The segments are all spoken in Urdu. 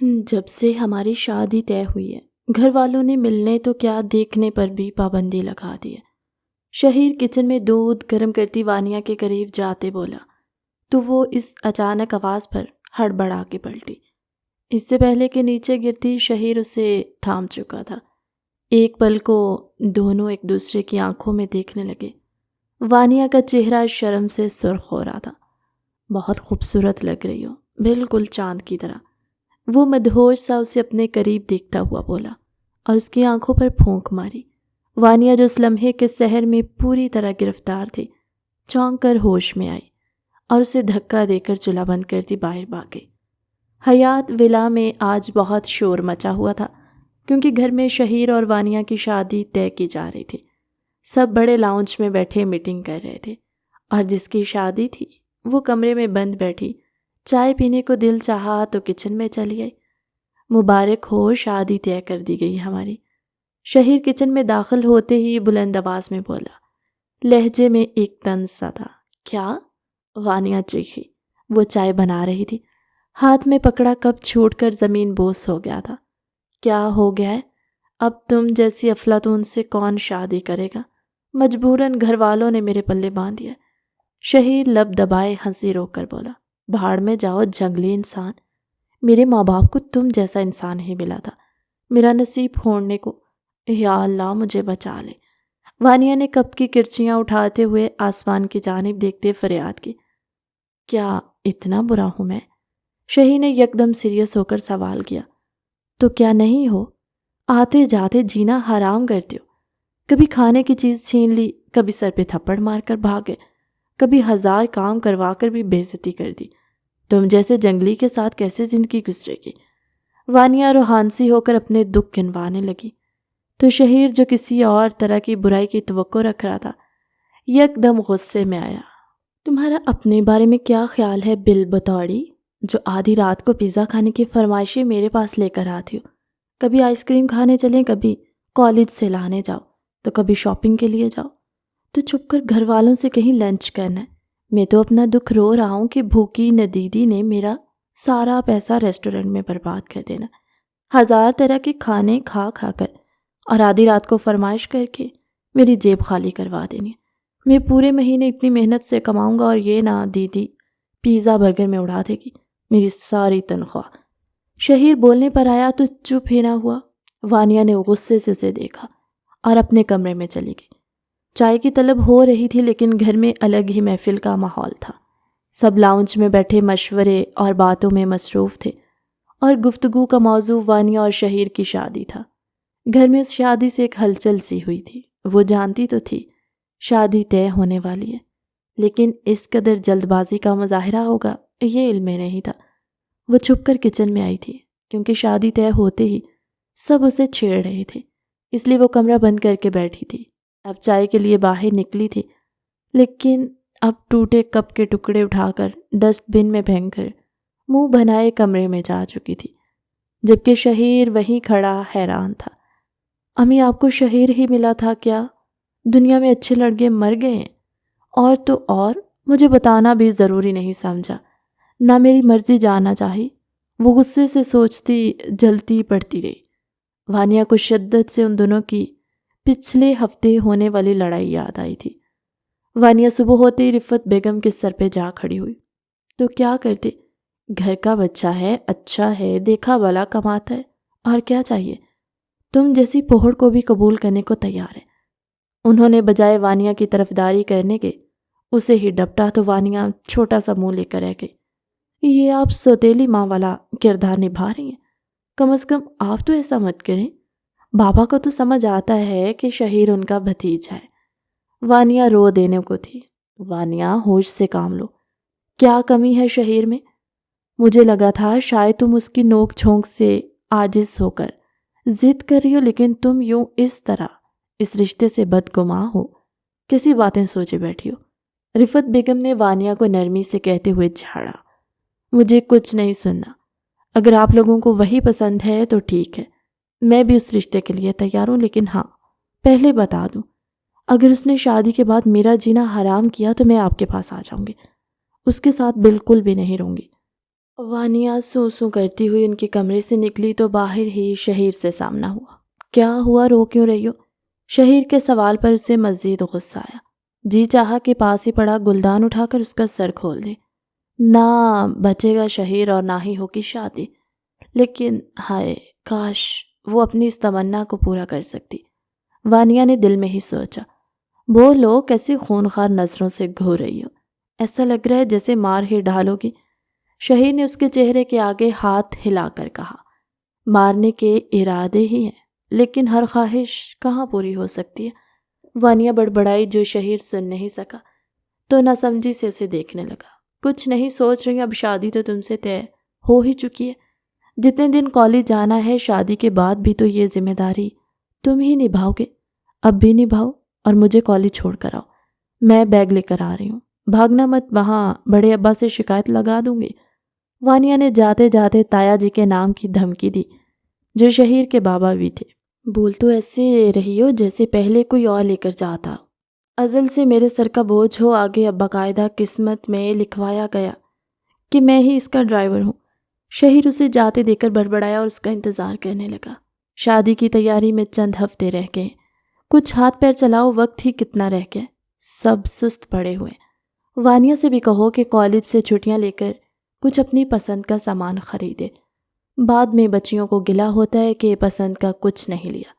جب سے ہماری شادی طے ہوئی ہے، گھر والوں نے ملنے تو کیا دیکھنے پر بھی پابندی لگا دی ہے۔ شہیر کچن میں دودھ گرم کرتی وانیا کے قریب جاتے بولا تو وہ اس اچانک آواز پر ہڑبڑا کے پلٹی۔ اس سے پہلے کہ نیچے گرتی، شہیر اسے تھام چکا تھا۔ ایک پل کو دونوں ایک دوسرے کی آنکھوں میں دیکھنے لگے۔ وانیا کا چہرہ شرم سے سرخ ہو رہا تھا۔ بہت خوبصورت لگ رہی ہو، بالکل چاند کی طرح، وہ مدہوش سا اسے اپنے قریب دیکھتا ہوا بولا اور اس کی آنکھوں پر پھونک ماری۔ وانیا جو اس لمحے کے سحر میں پوری طرح گرفتار تھی، چونک کر ہوش میں آئی اور اسے دھکا دے کر چولہا بند کرتی باہر بھاگ گئی۔ حیات ولا میں آج بہت شور مچا ہوا تھا کیونکہ گھر میں شہیر اور وانیا کی شادی طے کی جا رہی تھی۔ سب بڑے لاؤنج میں بیٹھے میٹنگ کر رہے تھے اور جس کی شادی تھی وہ کمرے میں بند بیٹھی چائے پینے کو دل چاہا تو کچن میں چلی گئی۔ مبارک ہو، شادی طے کر دی گئی ہماری۔ شہیر کچن میں داخل ہوتے ہی بلند آواز میں بولا، لہجے میں ایک طنز سا تھا۔ کیا؟ وانیا چیخی۔ وہ چائے بنا رہی تھی، ہاتھ میں پکڑا کپ چھوٹ کر زمین بوس ہو گیا تھا۔ کیا ہو گیا ہے؟ اب تم جیسی افلاطون سے کون شادی کرے گا؟ مجبوراً گھر والوں نے میرے پلے باندھ دیا۔ شہیر لب دبائے ہنسی روک کر بولا، بھاڑ میں جاؤ جنگلی انسان، میرے ماں باپ کو تم جیسا انسان ہی ملا تھا میرا نصیب پھوڑنے کو، یا اللہ مجھے بچا لے۔ وانیا نے کپ کی کرچیاں اٹھاتے ہوئے آسمان کی جانب دیکھتے فریاد کی۔ کیا اتنا برا ہوں میں؟ شہیر نے یکدم سیریس ہو کر سوال کیا۔ تو کیا نہیں ہو؟ آتے جاتے جینا حرام کرتے ہو، کبھی کھانے کی چیز چھین لی، کبھی سر پہ تھپڑ مار کر بھاگے، کبھی 1000 کام کروا کر بھی بے عزتی کر دی۔ تم جیسے جنگلی کے ساتھ کیسے زندگی گزرے گی؟ وانیا روحانسی ہو کر اپنے دکھ گنوانے لگی تو شہیر جو کسی اور طرح کی برائی کی توقع رکھ رہا تھا یکدم غصے میں آیا۔ تمہارا اپنے بارے میں کیا خیال ہے بل بطوری، جو آدھی رات کو پیزا کھانے کی فرمائشیں میرے پاس لے کر آتی ہو؟ کبھی آئس کریم کھانے چلیں، کبھی کالج سے لانے جاؤ، تو کبھی شاپنگ کے لیے جاؤ، تو چھپ کر گھر والوں سے کہیں لنچ کرنا ہے۔ میں تو اپنا دکھ رو رہا ہوں کہ بھوکی ندیدی نے میرا سارا پیسہ ریسٹورنٹ میں برباد کر دینا، 1000 طرح کے کھانے کھا کھا کر، اور آدھی رات کو فرمائش کر کے میری جیب خالی کروا دینی۔ میں پورے مہینے اتنی محنت سے کماؤں گا اور یہ نہ دیدی پیزا برگر میں اڑا دے گی میری ساری تنخواہ۔ شہیر بولنے پر آیا تو چپ ہی نہ ہوا۔ وانیا نے غصے سے اسے دیکھا اور اپنے کمرے میں چلی گئی۔ چائے کی طلب ہو رہی تھی لیکن گھر میں الگ ہی محفل کا ماحول تھا۔ سب لاؤنج میں بیٹھے مشورے اور باتوں میں مصروف تھے اور گفتگو کا موضوع وانیا اور شہیر کی شادی تھا۔ گھر میں اس شادی سے ایک ہلچل سی ہوئی تھی۔ وہ جانتی تو تھی شادی طے ہونے والی ہے، لیکن اس قدر جلد بازی کا مظاہرہ ہوگا یہ علم میں نہیں تھا۔ وہ چھپ کر کچن میں آئی تھی کیونکہ شادی طے ہوتے ہی سب اسے چھیڑ رہے تھے، اس لیے وہ کمرہ بند کر کے بیٹھی تھی۔ اب چائے کے لیے باہر نکلی تھی لیکن اب ٹوٹے کپ کے ٹکڑے اٹھا کر ڈسٹ بن میں پھینک کر منہ بنائے کمرے میں جا چکی تھی، جبکہ شہیر وہیں کھڑا حیران تھا۔ امی آپ کو شہیر ہی ملا تھا کیا؟ دنیا میں اچھے لڑکے مر گئے ہیں، اور تو اور مجھے بتانا بھی ضروری نہیں سمجھا، نہ میری مرضی جاننا چاہی۔ وہ غصے سے سوچتی جلتی پڑتی رہی۔ وانیا کو شدت سے ان دونوں کی پچھلے ہفتے ہونے والی لڑائی یاد آئی تھی۔ وانیا صبح ہوتے ہی رفت بیگم کے سر پہ جا کھڑی ہوئی۔ تو کیا کرتے؟ گھر کا بچہ ہے، اچھا ہے، دیکھا بھلا کماتا ہے، اور کیا چاہیے؟ تم جیسی پوہڑ کو بھی قبول کرنے کو تیار ہے۔ انہوں نے بجائے وانیا کی طرفداری کرنے کے اسے ہی ڈپٹا تو وانیا چھوٹا سا منہ لے کر رہ گئی۔ یہ آپ سوتیلی ماں والا کردار نبھا رہی ہیں، کم از کم آپ تو ایسا مت کریں۔ بابا کو تو سمجھ آتا ہے کہ شہیر ان کا بھتیجا ہے۔ وانیا رو دینے کو تھی۔ وانیا ہوش سے کام لو، کیا کمی ہے شہیر میں؟ مجھے لگا تھا شاید تم اس کی نوک جھونک سے عاجز ہو کر ضد کر رہی ہو، لیکن تم یوں اس طرح اس رشتے سے بدگماں ہو، کیسی باتیں سوچے بیٹھی ہو؟ رفت بیگم نے وانیا کو نرمی سے کہتے ہوئے جھاڑا، مجھے کچھ نہیں سننا، اگر آپ لوگوں کو وہی پسند ہے تو ٹھیک ہے، میں بھی اس رشتے کے لیے تیار ہوں، لیکن ہاں پہلے بتا دوں، اگر اس نے شادی کے بعد میرا جینا حرام کیا تو میں آپ کے پاس آ جاؤں گی، اس کے ساتھ بالکل بھی نہیں رہوں گی۔ وانیہ سو سو کرتی ہوئی ان کے کمرے سے نکلی تو باہر ہی شہیر سے سامنا ہوا۔ کیا ہوا، رو کیوں رہی ہو؟ شہیر کے سوال پر اسے مزید غصہ آیا۔ جی چاہا کہ پاس ہی پڑا گلدان اٹھا کر اس کا سر کھول دے۔ نہ بچے گا شہیر اور نہ ہی ہوگی شادی، لیکن ہائے کاش وہ اپنی اس تمنا کو پورا کر سکتی۔ وانیہ نے دل میں ہی سوچا، بولو کیسی خونخوار نظروں سے گھور رہی ہو، ایسا لگ رہا ہے جیسے مار ہی ڈالو گی۔ شہیر نے اس کے چہرے کے آگے ہاتھ ہلا کر کہا، مارنے کے ارادے ہی ہیں، لیکن ہر خواہش کہاں پوری ہو سکتی ہے۔ وانیہ بڑبڑائی جو شہیر سن نہیں سکا تو نہ سمجھی سے اسے دیکھنے لگا۔ کچھ نہیں سوچ رہی، اب شادی تو تم سے طے ہو ہی چکی ہے۔ جتنے دن کالج جانا ہے، شادی کے بعد بھی تو یہ ذمہ داری تم ہی نبھاؤ گے۔ اب بھی نبھاؤ اور مجھے کالج چھوڑ کر آؤ، میں بیگ لے کر آ رہی ہوں۔ بھاگنا مت، وہاں بڑے ابا سے شکایت لگا دوں گی۔ وانیہ نے جاتے جاتے تایا جی کے نام کی دھمکی دی، جو شہیر کے بابا بھی تھے۔ بول تو ایسے رہی ہو جیسے پہلے کوئی اور لے کر جاتا، ازل سے میرے سر کا بوجھ ہو۔ آگے اب باقاعدہ قسمت میں لکھوایا گیا کہ میں ہی اس کا ڈرائیور ہوں۔ شہیر اسے جاتے دے کر بڑبڑایا اور اس کا انتظار کرنے لگا۔ شادی کی تیاری میں چند ہفتے رہ گئے، کچھ ہاتھ پیر چلاؤ، وقت ہی کتنا رہ گیا، سب سست پڑے ہوئے۔ وانیہ سے بھی کہو کہ کالج سے چھٹیاں لے کر کچھ اپنی پسند کا سامان خریدے، بعد میں بچیوں کو گلہ ہوتا ہے کہ پسند کا کچھ نہیں لیا۔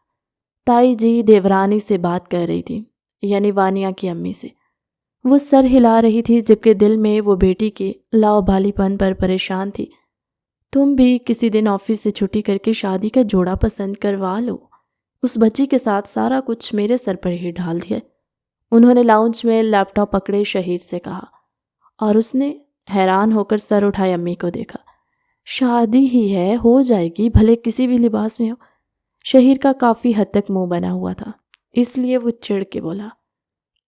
تائی جی دیورانی سے بات کر رہی تھی، یعنی وانیہ کی امی سے۔ وہ سر ہلا رہی تھی جبکہ دل میں وہ بیٹی کے لاؤبالی پن پر پریشان تھی۔ تم بھی کسی دن آفس سے چھٹی کر کے شادی کا جوڑا پسند کروا لو، اس بچی کے ساتھ سارا کچھ میرے سر پر ہی ڈال دیا۔ انہوں نے لاؤنج میں لیپ ٹاپ پکڑے شہیر سے کہا، اور اس نے حیران ہو کر سر اٹھائے امی کو دیکھا۔ شادی ہی ہے، ہو جائے گی، بھلے کسی بھی لباس میں ہو۔ شہیر کا کافی حد تک منہ بنا ہوا تھا، اس لیے وہ چڑ کے بولا،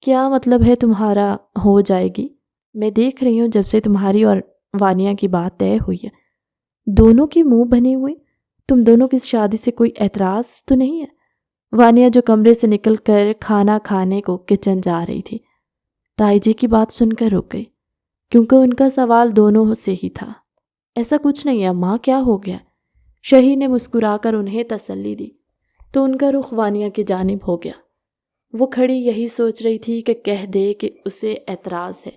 کیا مطلب ہے تمہارا ہو جائے گی؟ میں دیکھ رہی ہوں جب سے تمہاری اور وانیہ کی بات طے ہوئی ہے، دونوں کی منہ بنے ہوئے، تم دونوں کی اس شادی سے کوئی اعتراض تو نہیں ہے؟ وانیہ جو کمرے سے نکل کر کھانا کھانے کو کچن جا رہی تھی، تائی جی کی بات سن کر رک گئی، کیونکہ ان کا سوال دونوں سے ہی تھا۔ ایسا کچھ نہیں ہے ماں، کیا ہو گیا؟ شہیر نے مسکرا کر انہیں تسلی دی تو ان کا رخ وانیہ کی جانب ہو گیا۔ وہ کھڑی یہی سوچ رہی تھی کہ کہہ دے کہ اسے اعتراض ہے۔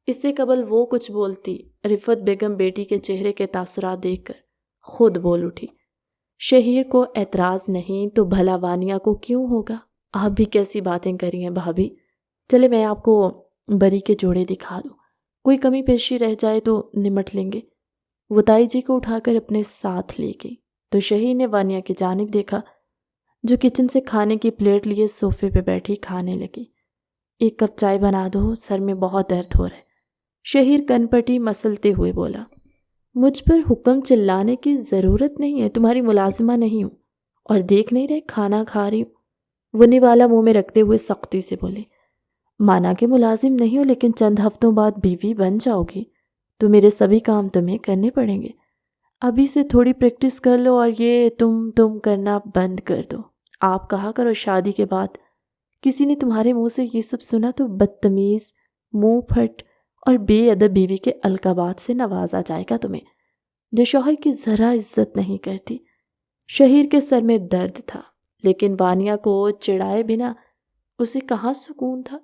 اس سے قبل وہ کچھ بولتی، رفت بیگم بیٹی کے چہرے کے تاثرات دیکھ کر خود بول اٹھی، شہیر کو اعتراض نہیں تو بھلا وانیہ کو کیوں ہوگا؟ آپ بھی کیسی باتیں کری ہیں بھابھی، چلے میں آپ کو بری کے جوڑے دکھا دوں، کوئی کمی پیشی رہ جائے تو نمٹ لیں گے۔ وہ تائی جی کو اٹھا کر اپنے ساتھ لے گئی تو شہیر نے وانیہ کی جانب دیکھا، جو کچن سے کھانے کی پلیٹ لیے صوفے پہ بیٹھی کھانے لگی۔ ایک کپ چائے بنا دو، سر میں بہت درد ہو رہا ہے، شہیر کن پٹی مسلتے ہوئے بولا۔ مجھ پر حکم چلانے کی ضرورت نہیں ہے، تمہاری ملازمہ نہیں ہوں، اور دیکھ نہیں رہے کھانا کھا رہی ہوں؟ وہ نوالا منہ میں رکھتے ہوئے سختی سے بولے، مانا کہ ملازم نہیں ہو، لیکن چند ہفتوں بعد بیوی بن جاؤ گی تو میرے سبھی کام تمہیں کرنے پڑیں گے۔ ابھی سے تھوڑی پریکٹس کر لو اور یہ تم کرنا بند کر دو۔ آپ کہا کرو شادی کے بعد کسی نے تمہارے منہ سے یہ سب سنا تو بدتمیز، منہ پھٹ اور بے ادب بیوی کے القابات سے نوازا جائے گا تمہیں، جو شوہر کی ذرا عزت نہیں کرتی۔ شہیر کے سر میں درد تھا، لیکن وانیہ کو چڑھائے بنا اسے کہاں سکون تھا۔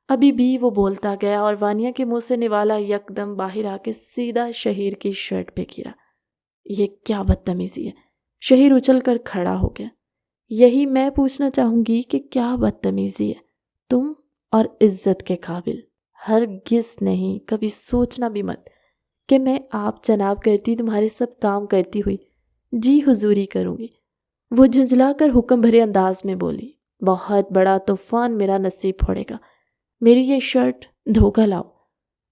ابھی بھی وہ بولتا گیا اور وانیہ کے منہ سے نوالا یکدم باہر آ کے سیدھا شہیر کی شرٹ پہ گرا۔ یہ کیا بدتمیزی ہے؟ شہیر اچھل کر کھڑا ہو گیا۔ یہی میں پوچھنا چاہوں گی کہ کیا بدتمیزی ہے؟ تم اور عزت کے قابل ہرگز نہیں، کبھی سوچنا بھی مت کہ میں آپ جناب کرتی تمہارے سب کام کرتی ہوئی جی حضوری کروں گی۔ وہ جھنجھلا کر حکم بھرے انداز میں بولی، بہت بڑا طوفان میرا نصیب پھوڑے گا، میری یہ شرٹ دھو کر لاؤ۔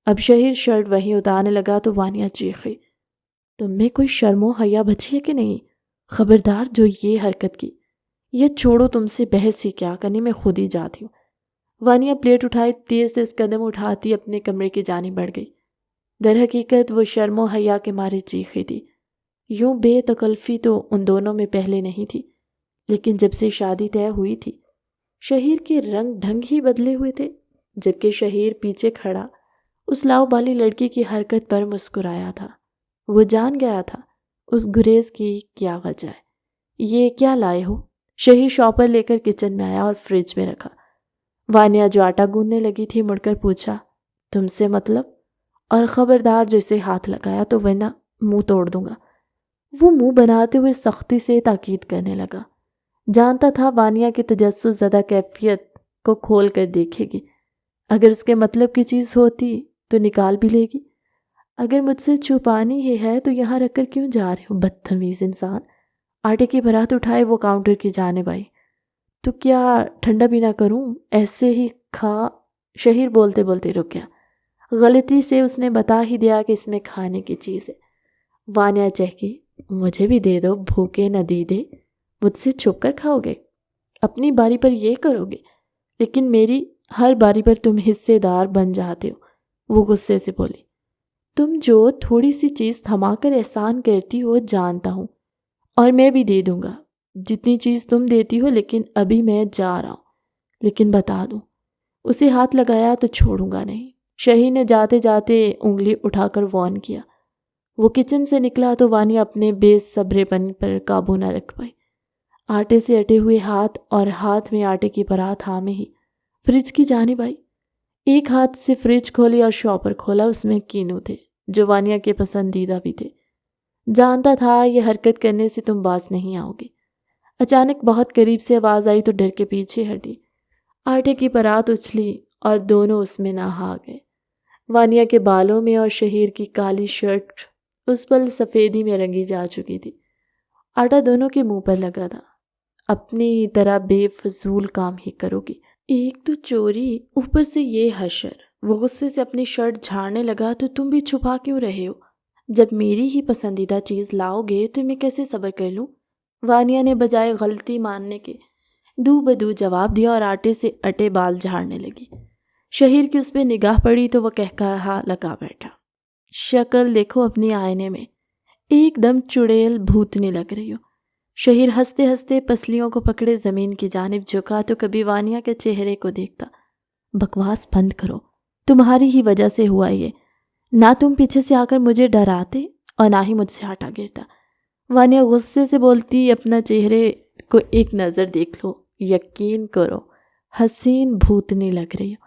اب شہیر شرٹ وہیں اتارنے لگا تو وانیہ چیخی، تم میں کوئی شرم و حیا بچی ہے کہ نہیں؟ خبردار جو یہ حرکت کی، یہ چھوڑو، تم سے بحث ہی کیا کرنی، میں خود ہی جاتی ہوں۔ وانیہ پلیٹ اٹھائے تیز تیز قدم اٹھاتی اپنے کمرے کی جانب بڑھ گئی۔ در حقیقت وہ شرم و حیا کے مارے چیخی تھی۔ یوں بے تکلفی تو ان دونوں میں پہلے نہیں تھی، لیکن جب سے شادی طے ہوئی تھی شہیر کے رنگ ڈھنگ ہی بدلے ہوئے تھے، جبکہ شہیر پیچھے کھڑا اس لاؤ بالی لڑکی کی حرکت پر مسکرایا تھا۔ وہ جان گیا تھا اس گریز کی کیا وجہ ہے۔ یہ کیا لائے ہو؟ شہیر شاپر لے کر کچن میں آیا اور فریج میں رکھا۔ وانیا جو آٹا گوندنے لگی تھی مڑ کر پوچھا، تم سے مطلب؟ اور خبردار جسے ہاتھ لگایا تو ورنہ منہ توڑ دوں گا۔ وہ منہ بناتے ہوئے سختی سے تاکید کرنے لگا۔ جانتا تھا وانیا کی تجسس زدہ کیفیت کو کھول کر دیکھے گی۔ اگر اس کے مطلب کی چیز ہوتی تو نکال بھی لے گی۔ اگر مجھ سے چھپانی ہی ہے تو یہاں رکھ کر کیوں جا رہے ہو بدتمیز انسان؟ آٹے کی برات اٹھائے وہ کاؤنٹر کی جانب آئی۔ تو کیا ٹھنڈا بھی نہ کروں؟ ایسے ہی کھا۔ شہیر بولتے بولتے رک گیا۔ غلطی سے اس نے بتا ہی دیا کہ اس میں کھانے کی چیز ہے۔ وانیا چہکی، مجھے بھی دے دو، بھوکے نہ دیدے، مجھ سے چھپ کر کھاؤ گے؟ اپنی باری پر یہ کرو گے، لیکن میری ہر باری پر تم حصے دار بن جاتے ہو۔ وہ غصے سے بولی، تم جو تھوڑی سی چیز تھما کر احسان کرتی ہو جانتا ہوں، اور میں بھی دے دوں گا جتنی چیز تم دیتی ہو، لیکن ابھی میں جا رہا ہوں۔ لیکن بتا دوں، اسے ہاتھ لگایا تو چھوڑوں گا نہیں۔ شہیر نے جاتے جاتے انگلی اٹھا کر وارن کیا۔ وہ کچن سے نکلا تو وانیا اپنے بے صبرے پن پر قابو نہ رکھ پائی۔ آٹے سے اٹے ہوئے ہاتھ اور ہاتھ میں آٹے کی برات تھامے ہی فریج کی جانب آئی۔ ایک ہاتھ سے فریج کھولی اور شاپر کھولا۔ اس میں کینو تھے جو وانیا کے پسندیدہ بھی تھے۔ جانتا تھا یہ حرکت کرنے سے تم باز نہیں آؤ گے۔ اچانک بہت قریب سے آواز آئی تو ڈر کے پیچھے ہٹی۔ آٹے کی برات اچھلی اور دونوں اس میں نہا گئے۔ وانیا کے بالوں میں اور شہیر کی کالی شرٹ اس پل سفیدی میں رنگی جا چکی تھی۔ آٹا دونوں کے منہ پر لگا تھا۔ اپنی طرح بے فضول کام ہی کرو گی، ایک تو چوری، اوپر سے یہ حشر۔ وہ غصے سے اپنی شرٹ جھاڑنے لگا، تو تم بھی چھپا کیوں رہے ہو؟ جب میری ہی پسندیدہ چیز لاؤ گے تو میں کیسے صبر کر لوں؟ وانیا نے بجائے غلطی ماننے کے دو بدو جواب دیا اور آٹے سے اٹے بال جھاڑنے لگی۔ شہیر کی اس پہ نگاہ پڑی تو وہ کہا لگا بیٹھا، شکل دیکھو اپنی آئینے میں، ایک دم چڑیل بھوتنی لگ رہی ہو۔ شہیر ہنستے ہنستے پسلیوں کو پکڑے زمین کی جانب جھکا تو کبھی وانیا کے چہرے کو دیکھتا۔ بکواس بند کرو، تمہاری ہی وجہ سے ہوا یہ، نہ تم پیچھے سے آ کر مجھے ڈراتے اور نہ ہی مجھ سے ہٹا گرتا۔ وانیا غصے سے بولتی، اپنا چہرے کو ایک نظر دیکھ لو، یقین کرو حسین بھوتنی لگ رہی ہو۔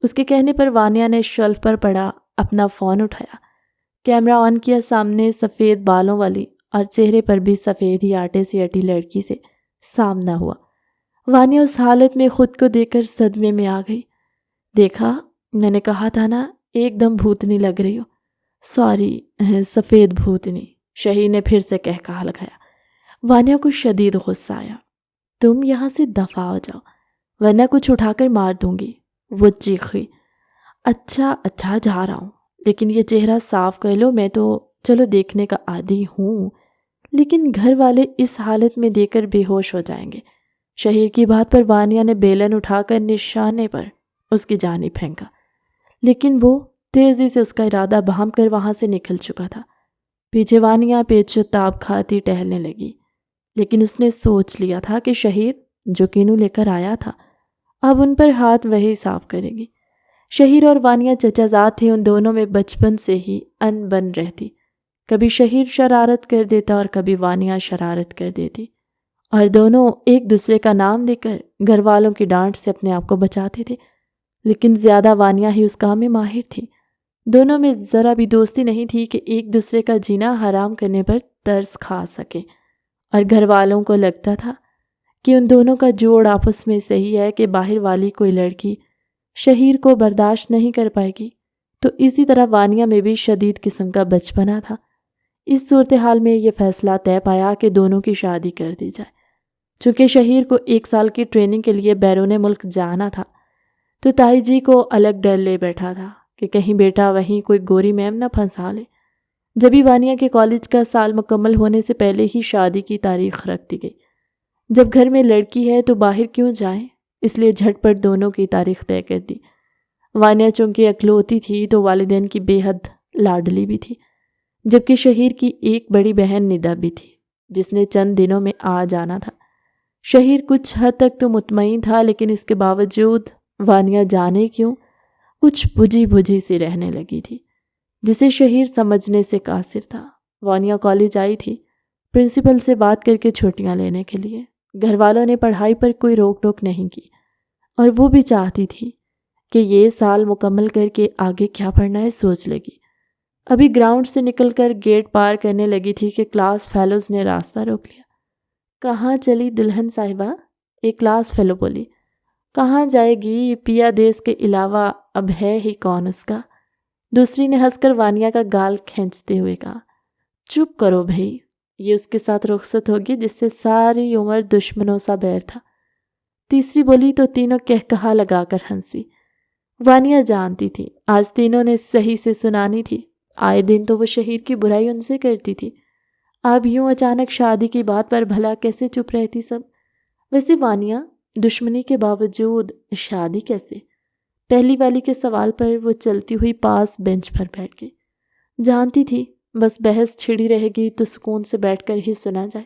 اس کے کہنے پر وانیا نے شیلف پر پڑا اپنا فون اٹھایا، کیمرہ آن کیا۔ سامنے سفید بالوں والی اور چہرے پر بھی سفید ہی آٹے سے اٹی لڑکی سے سامنا ہوا۔ وانیا اس حالت میں خود کو دیکھ کر صدمے میں آ گئی۔ دیکھا، میں نے کہا تھا نا ایک دم بھوتنی لگ رہی ہو۔ سوری، سفید بھوتنی، شہیر نے پھر سے کہا لگایا۔ وانیا کو شدید غصہ آیا۔ تم یہاں سے دفع ہو جاؤ ورنہ کچھ اٹھا کر مار دوں گی، وہ چیخی۔ اچھا جا رہا ہوں، لیکن یہ چہرہ صاف کر لو، میں تو چلو دیکھنے کا عادی ہوں، لیکن گھر والے اس حالت میں دیکھ کر بے ہوش ہو جائیں گے۔ شہیر کی بات پر وانیا نے بیلن اٹھا کر نشانے پر اس کی جانب پھینکا، لیکن وہ تیزی سے اس کا ارادہ بہم کر وہاں سے نکل چکا تھا۔ پیچھے وانیا پیچ تاب کھاتی ٹہلنے لگی، لیکن اس نے سوچ لیا تھا کہ شہیر جو کینو لے کر آیا تھا اب ان پر ہاتھ وہی صاف کرے گی۔ شہیر اور وانیا چچا زاد تھے، ان دونوں میں بچپن سے ہی ان بن رہتی۔ کبھی شہیر شرارت کر دیتا اور کبھی وانیا شرارت کر دیتی، اور دونوں ایک دوسرے کا نام دے کر گھر والوں کی ڈانٹ سے اپنے آپ کو بچاتے تھے، لیکن زیادہ وانیا ہی اس کام میں ماہر تھی۔ دونوں میں ذرا بھی دوستی نہیں تھی کہ ایک دوسرے کا جینا حرام کرنے پر ترس کھا سکے، اور گھر والوں کو لگتا تھا کہ ان دونوں کا جوڑ آپس میں صحیح ہے کہ باہر والی کوئی لڑکی شہیر کو برداشت نہیں کر پائے گی۔ تو اسی طرح وانیا میں بھی شدید قسم کا بچپنا تھا۔ اس صورتحال میں یہ فیصلہ طے پایا کہ دونوں کی شادی کر دی جائے۔ چونکہ شہیر کو 1 سال کی ٹریننگ کے لیے بیرون ملک جانا تھا، تو تائی جی کو الگ ڈر لے بیٹھا تھا کہ کہیں بیٹا وہیں کوئی گوری میم نہ پھنسا لے۔ جبھی وانیا کے کالج کا سال مکمل ہونے سے پہلے ہی شادی کی تاریخ رکھ دی گئی۔ جب گھر میں لڑکی ہے تو باہر کیوں جائیں، اس لیے جھٹ پٹ دونوں کی تاریخ طے کر دی۔ وانیا چونکہ اکلوتی تھی تو والدین کی بے حد لاڈلی بھی تھی، جبکہ شہیر کی ایک بڑی بہن ندا بھی تھی جس نے چند دنوں میں آ جانا تھا۔ شہیر کچھ حد تک تو مطمئن تھا، لیکن اس کے باوجود وانیا جانے کیوں کچھ بجھی سی رہنے لگی تھی، جسے شہیر سمجھنے سے قاصر تھا۔ وانیا کالج آئی تھی پرنسپل سے بات کر کے چھٹیاں لینے کے لیے۔ گھر والوں نے پڑھائی پر کوئی روک ٹوک نہیں کی اور وہ بھی چاہتی تھی کہ یہ سال مکمل کر کے آگے کیا پڑھنا ہے سوچ لے گی۔ ابھی گراؤنڈ سے نکل کر گیٹ پار کرنے لگی تھی کہ کلاس فیلوز نے راستہ روک لیا۔ کہاں چلی دلہن صاحبہ؟ ایک کلاس فیلو بولی۔ کہاں جائے گی؟ پیا دیس کے علاوہ اب ہے ہی کون اس کا؟ دوسری نے ہنس کر وانیا کا گال کھینچتے ہوئے کہا۔ چپ کرو بھئی، یہ اس کے ساتھ رخصت ہوگی جس سے ساری عمر دشمنوں سا بیر تھا۔ تیسری بولی تو تینوں کہا لگا کر ہنسی۔ وانیا جانتی تھی آج تینوں نے صحیح سے سنانی تھی، آئے دن تو وہ شہیر کی برائی ان سے کرتی تھی، اب یوں اچانک شادی کی بات پر بھلا کیسے چپ رہتی سب؟ ویسے وانیا دشمنی کے باوجود شادی کیسے؟ پہلی والی کے سوال پر وہ چلتی ہوئی پاس بینچ پر بیٹھ گئی۔ جانتی تھی بس بحث چھڑی رہے گی تو سکون سے بیٹھ کر ہی سنا جائے۔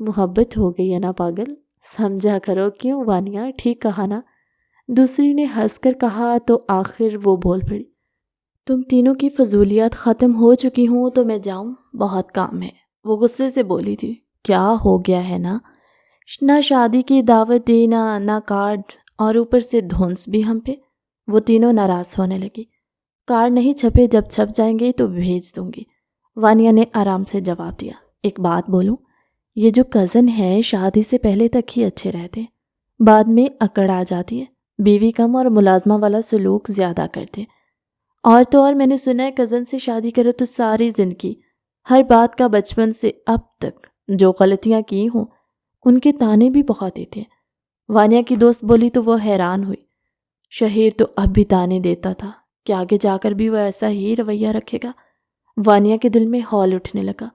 محبت ہو گئی ہے نا پاگل، سمجھا کرو۔ کیوں وانیا، ٹھیک کہا نا؟ دوسری نے ہنس کر کہا تو آخر وہ بول پڑی۔ تم تینوں کی فضولیات ختم ہو چکی ہوں تو میں جاؤں، بہت کام ہے۔ وہ غصے سے بولی تھی۔ کیا ہو گیا ہے نا؟ نہ شادی کی دعوت دینا، نہ کارڈ، اور اوپر سے دھونس بھی ہم پہ۔ وہ تینوں ناراض ہونے لگی۔ کارڈ نہیں چھپے، جب چھپ جائیں گے تو بھیج دوں گی۔ وانیا نے آرام سے جواب دیا۔ ایک بات بولوں، یہ جو کزن ہے شادی سے پہلے تک ہی اچھے رہتے ہیں، بعد میں اکڑ آ جاتی ہے، بیوی کم اور ملازمہ والا سلوک زیادہ کرتے ہیں۔ اور تو اور میں نے سنا ہے کزن سے شادی کرو تو ساری زندگی ہر بات کا بچپن سے اب تک جو غلطیاں کی ہوں ان کے تانے بھی بہت دیتے ہیں۔ وانیا کی دوست بولی تو وہ حیران ہوئی۔ شہیر تو اب بھی تانے دیتا تھا کہ آگے جا کر بھی وہ ایسا ہی رویہ رکھے گا۔ وانیا کے دل میں ہول اٹھنے لگا۔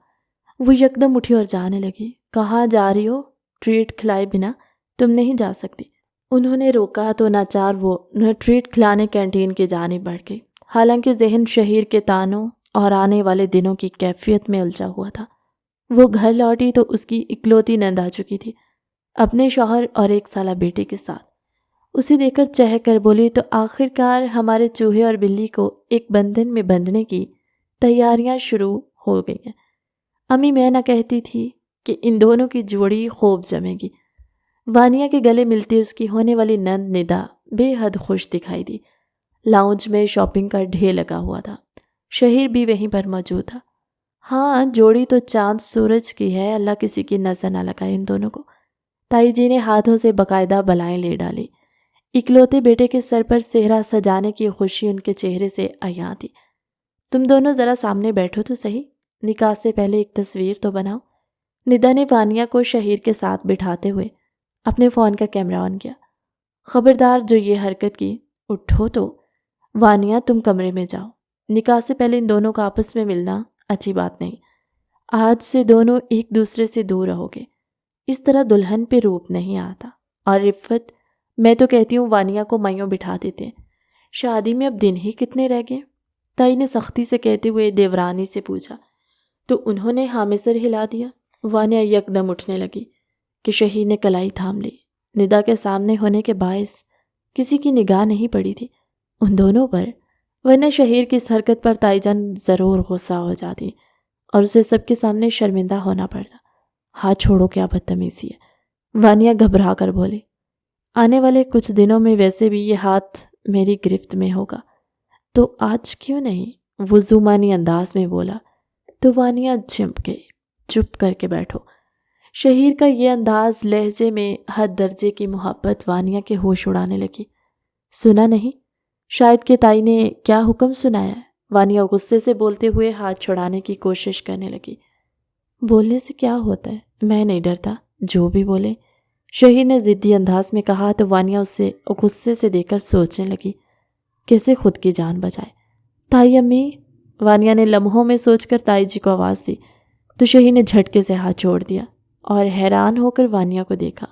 وہ یکدم اٹھی اور جانے لگی۔ کہاں جا رہی ہو؟ ٹریٹ کھلائے بنا تم نہیں جا سکتی۔ انہوں نے روکا تو ناچار وہ ٹریٹ کھلانے کینٹین کی جانب بڑھ گئی، حالانکہ ذہن شہیر کے تانوں اور آنے والے دنوں کی کیفیت میں الجھا ہوا تھا۔ وہ گھر لوٹی تو اس کی اکلوتی نند آ چکی تھی، اپنے شوہر اور 1 سالہ بیٹے کے ساتھ۔ اسے دیکھ کر چہک کر بولی تو آخر کار ہمارے چوہے اور بلی کو ایک بندھن میں بندھنے کی تیاریاں شروع ہو گئی ہیں۔ امی میں نہ کہتی تھی کہ ان دونوں کی جوڑی خوب جمے گی۔ وانیا کے گلے ملتی اس کی ہونے والی نند ندا بے حد خوش دکھائی دی۔ لاؤنج میں شاپنگ کا ڈھیر لگا ہوا تھا، شہیر بھی وہیں پر موجود تھا۔ ہاں جوڑی تو چاند سورج کی ہے، اللہ کسی کی نظر نہ لگائے ان دونوں کو۔ تائی جی نے ہاتھوں سے باقاعدہ بلائیں لے ڈالی۔ اکلوتے بیٹے کے سر پر صحرا سجانے کی خوشی ان کے چہرے سے عیاں تھی۔ تم دونوں ذرا سامنے بیٹھو تو صحیح، نکاح سے پہلے ایک تصویر تو بناؤ۔ ندا نے وانیا کو شہیر کے ساتھ بٹھاتے ہوئے اپنے فون کا کیمرہ آن کیا۔ خبردار جو یہ حرکت کی، اٹھو تو۔ وانیا تم کمرے میں جاؤ، نکاح سے پہلے ان دونوں کا آپس میں ملنا اچھی بات نہیں۔ آج سے دونوں ایک دوسرے سے دور رہو گے، اس طرح دلہن پہ روپ نہیں آتا۔ اور رفت، میں تو کہتی ہوں وانیا کو مائیوں بٹھا دیتے ہیں، شادی میں اب دن ہی کتنے رہ گئے؟ تائی نے سختی سے کہتے ہوئے دیورانی سے پوچھا تو انہوں نے ہاں میں سر ہلا دیا۔ وانیا یکدم اٹھنے لگی کہ شہیر نے کلائی تھام لی۔ ندا کے سامنے ہونے کے باعث کسی کی نگاہ نہیں پڑی تھی ان دونوں پر، ورنہ شہیر کی اس حرکت پر تائی جان ضرور غصہ ہو جاتی اور اسے سب کے سامنے شرمندہ ہونا پڑتا۔ ہاتھ چھوڑو، کیا بدتمیزی ہے؟ وانیا گھبرا کر بولی۔ آنے والے کچھ دنوں میں ویسے بھی یہ ہاتھ میری گرفت میں ہوگا، تو آج کیوں نہیں؟ وہ زمانی انداز میں بولا تو وانیا جھنپ گئی۔ چپ کر کے بیٹھو۔ شہیر کا یہ انداز لہجے میں حد درجے کی محبت وانیا کے ہوش اڑانے لگی۔ سنا نہیں؟ شاید کہ تائی نے کیا حکم سنایا ہے؟ وانیا غصے سے بولتے ہوئے ہاتھ چھڑانے کی کوشش کرنے لگی۔ بولنے سے کیا ہوتا ہے، میں نہیں ڈرتا، جو بھی بولے، شہیر نے ضدی انداز میں کہا تو وانیا اسے غصے سے دیکھ کر سوچنے لگی کیسے خود کی جان بچائے۔ تائی امی، وانیا نے لمحوں میں سوچ کر تائی جی کو آواز دی تو شہیر نے جھٹکے سے ہاتھ چھوڑ دیا اور حیران ہو کر وانیا کو دیکھا۔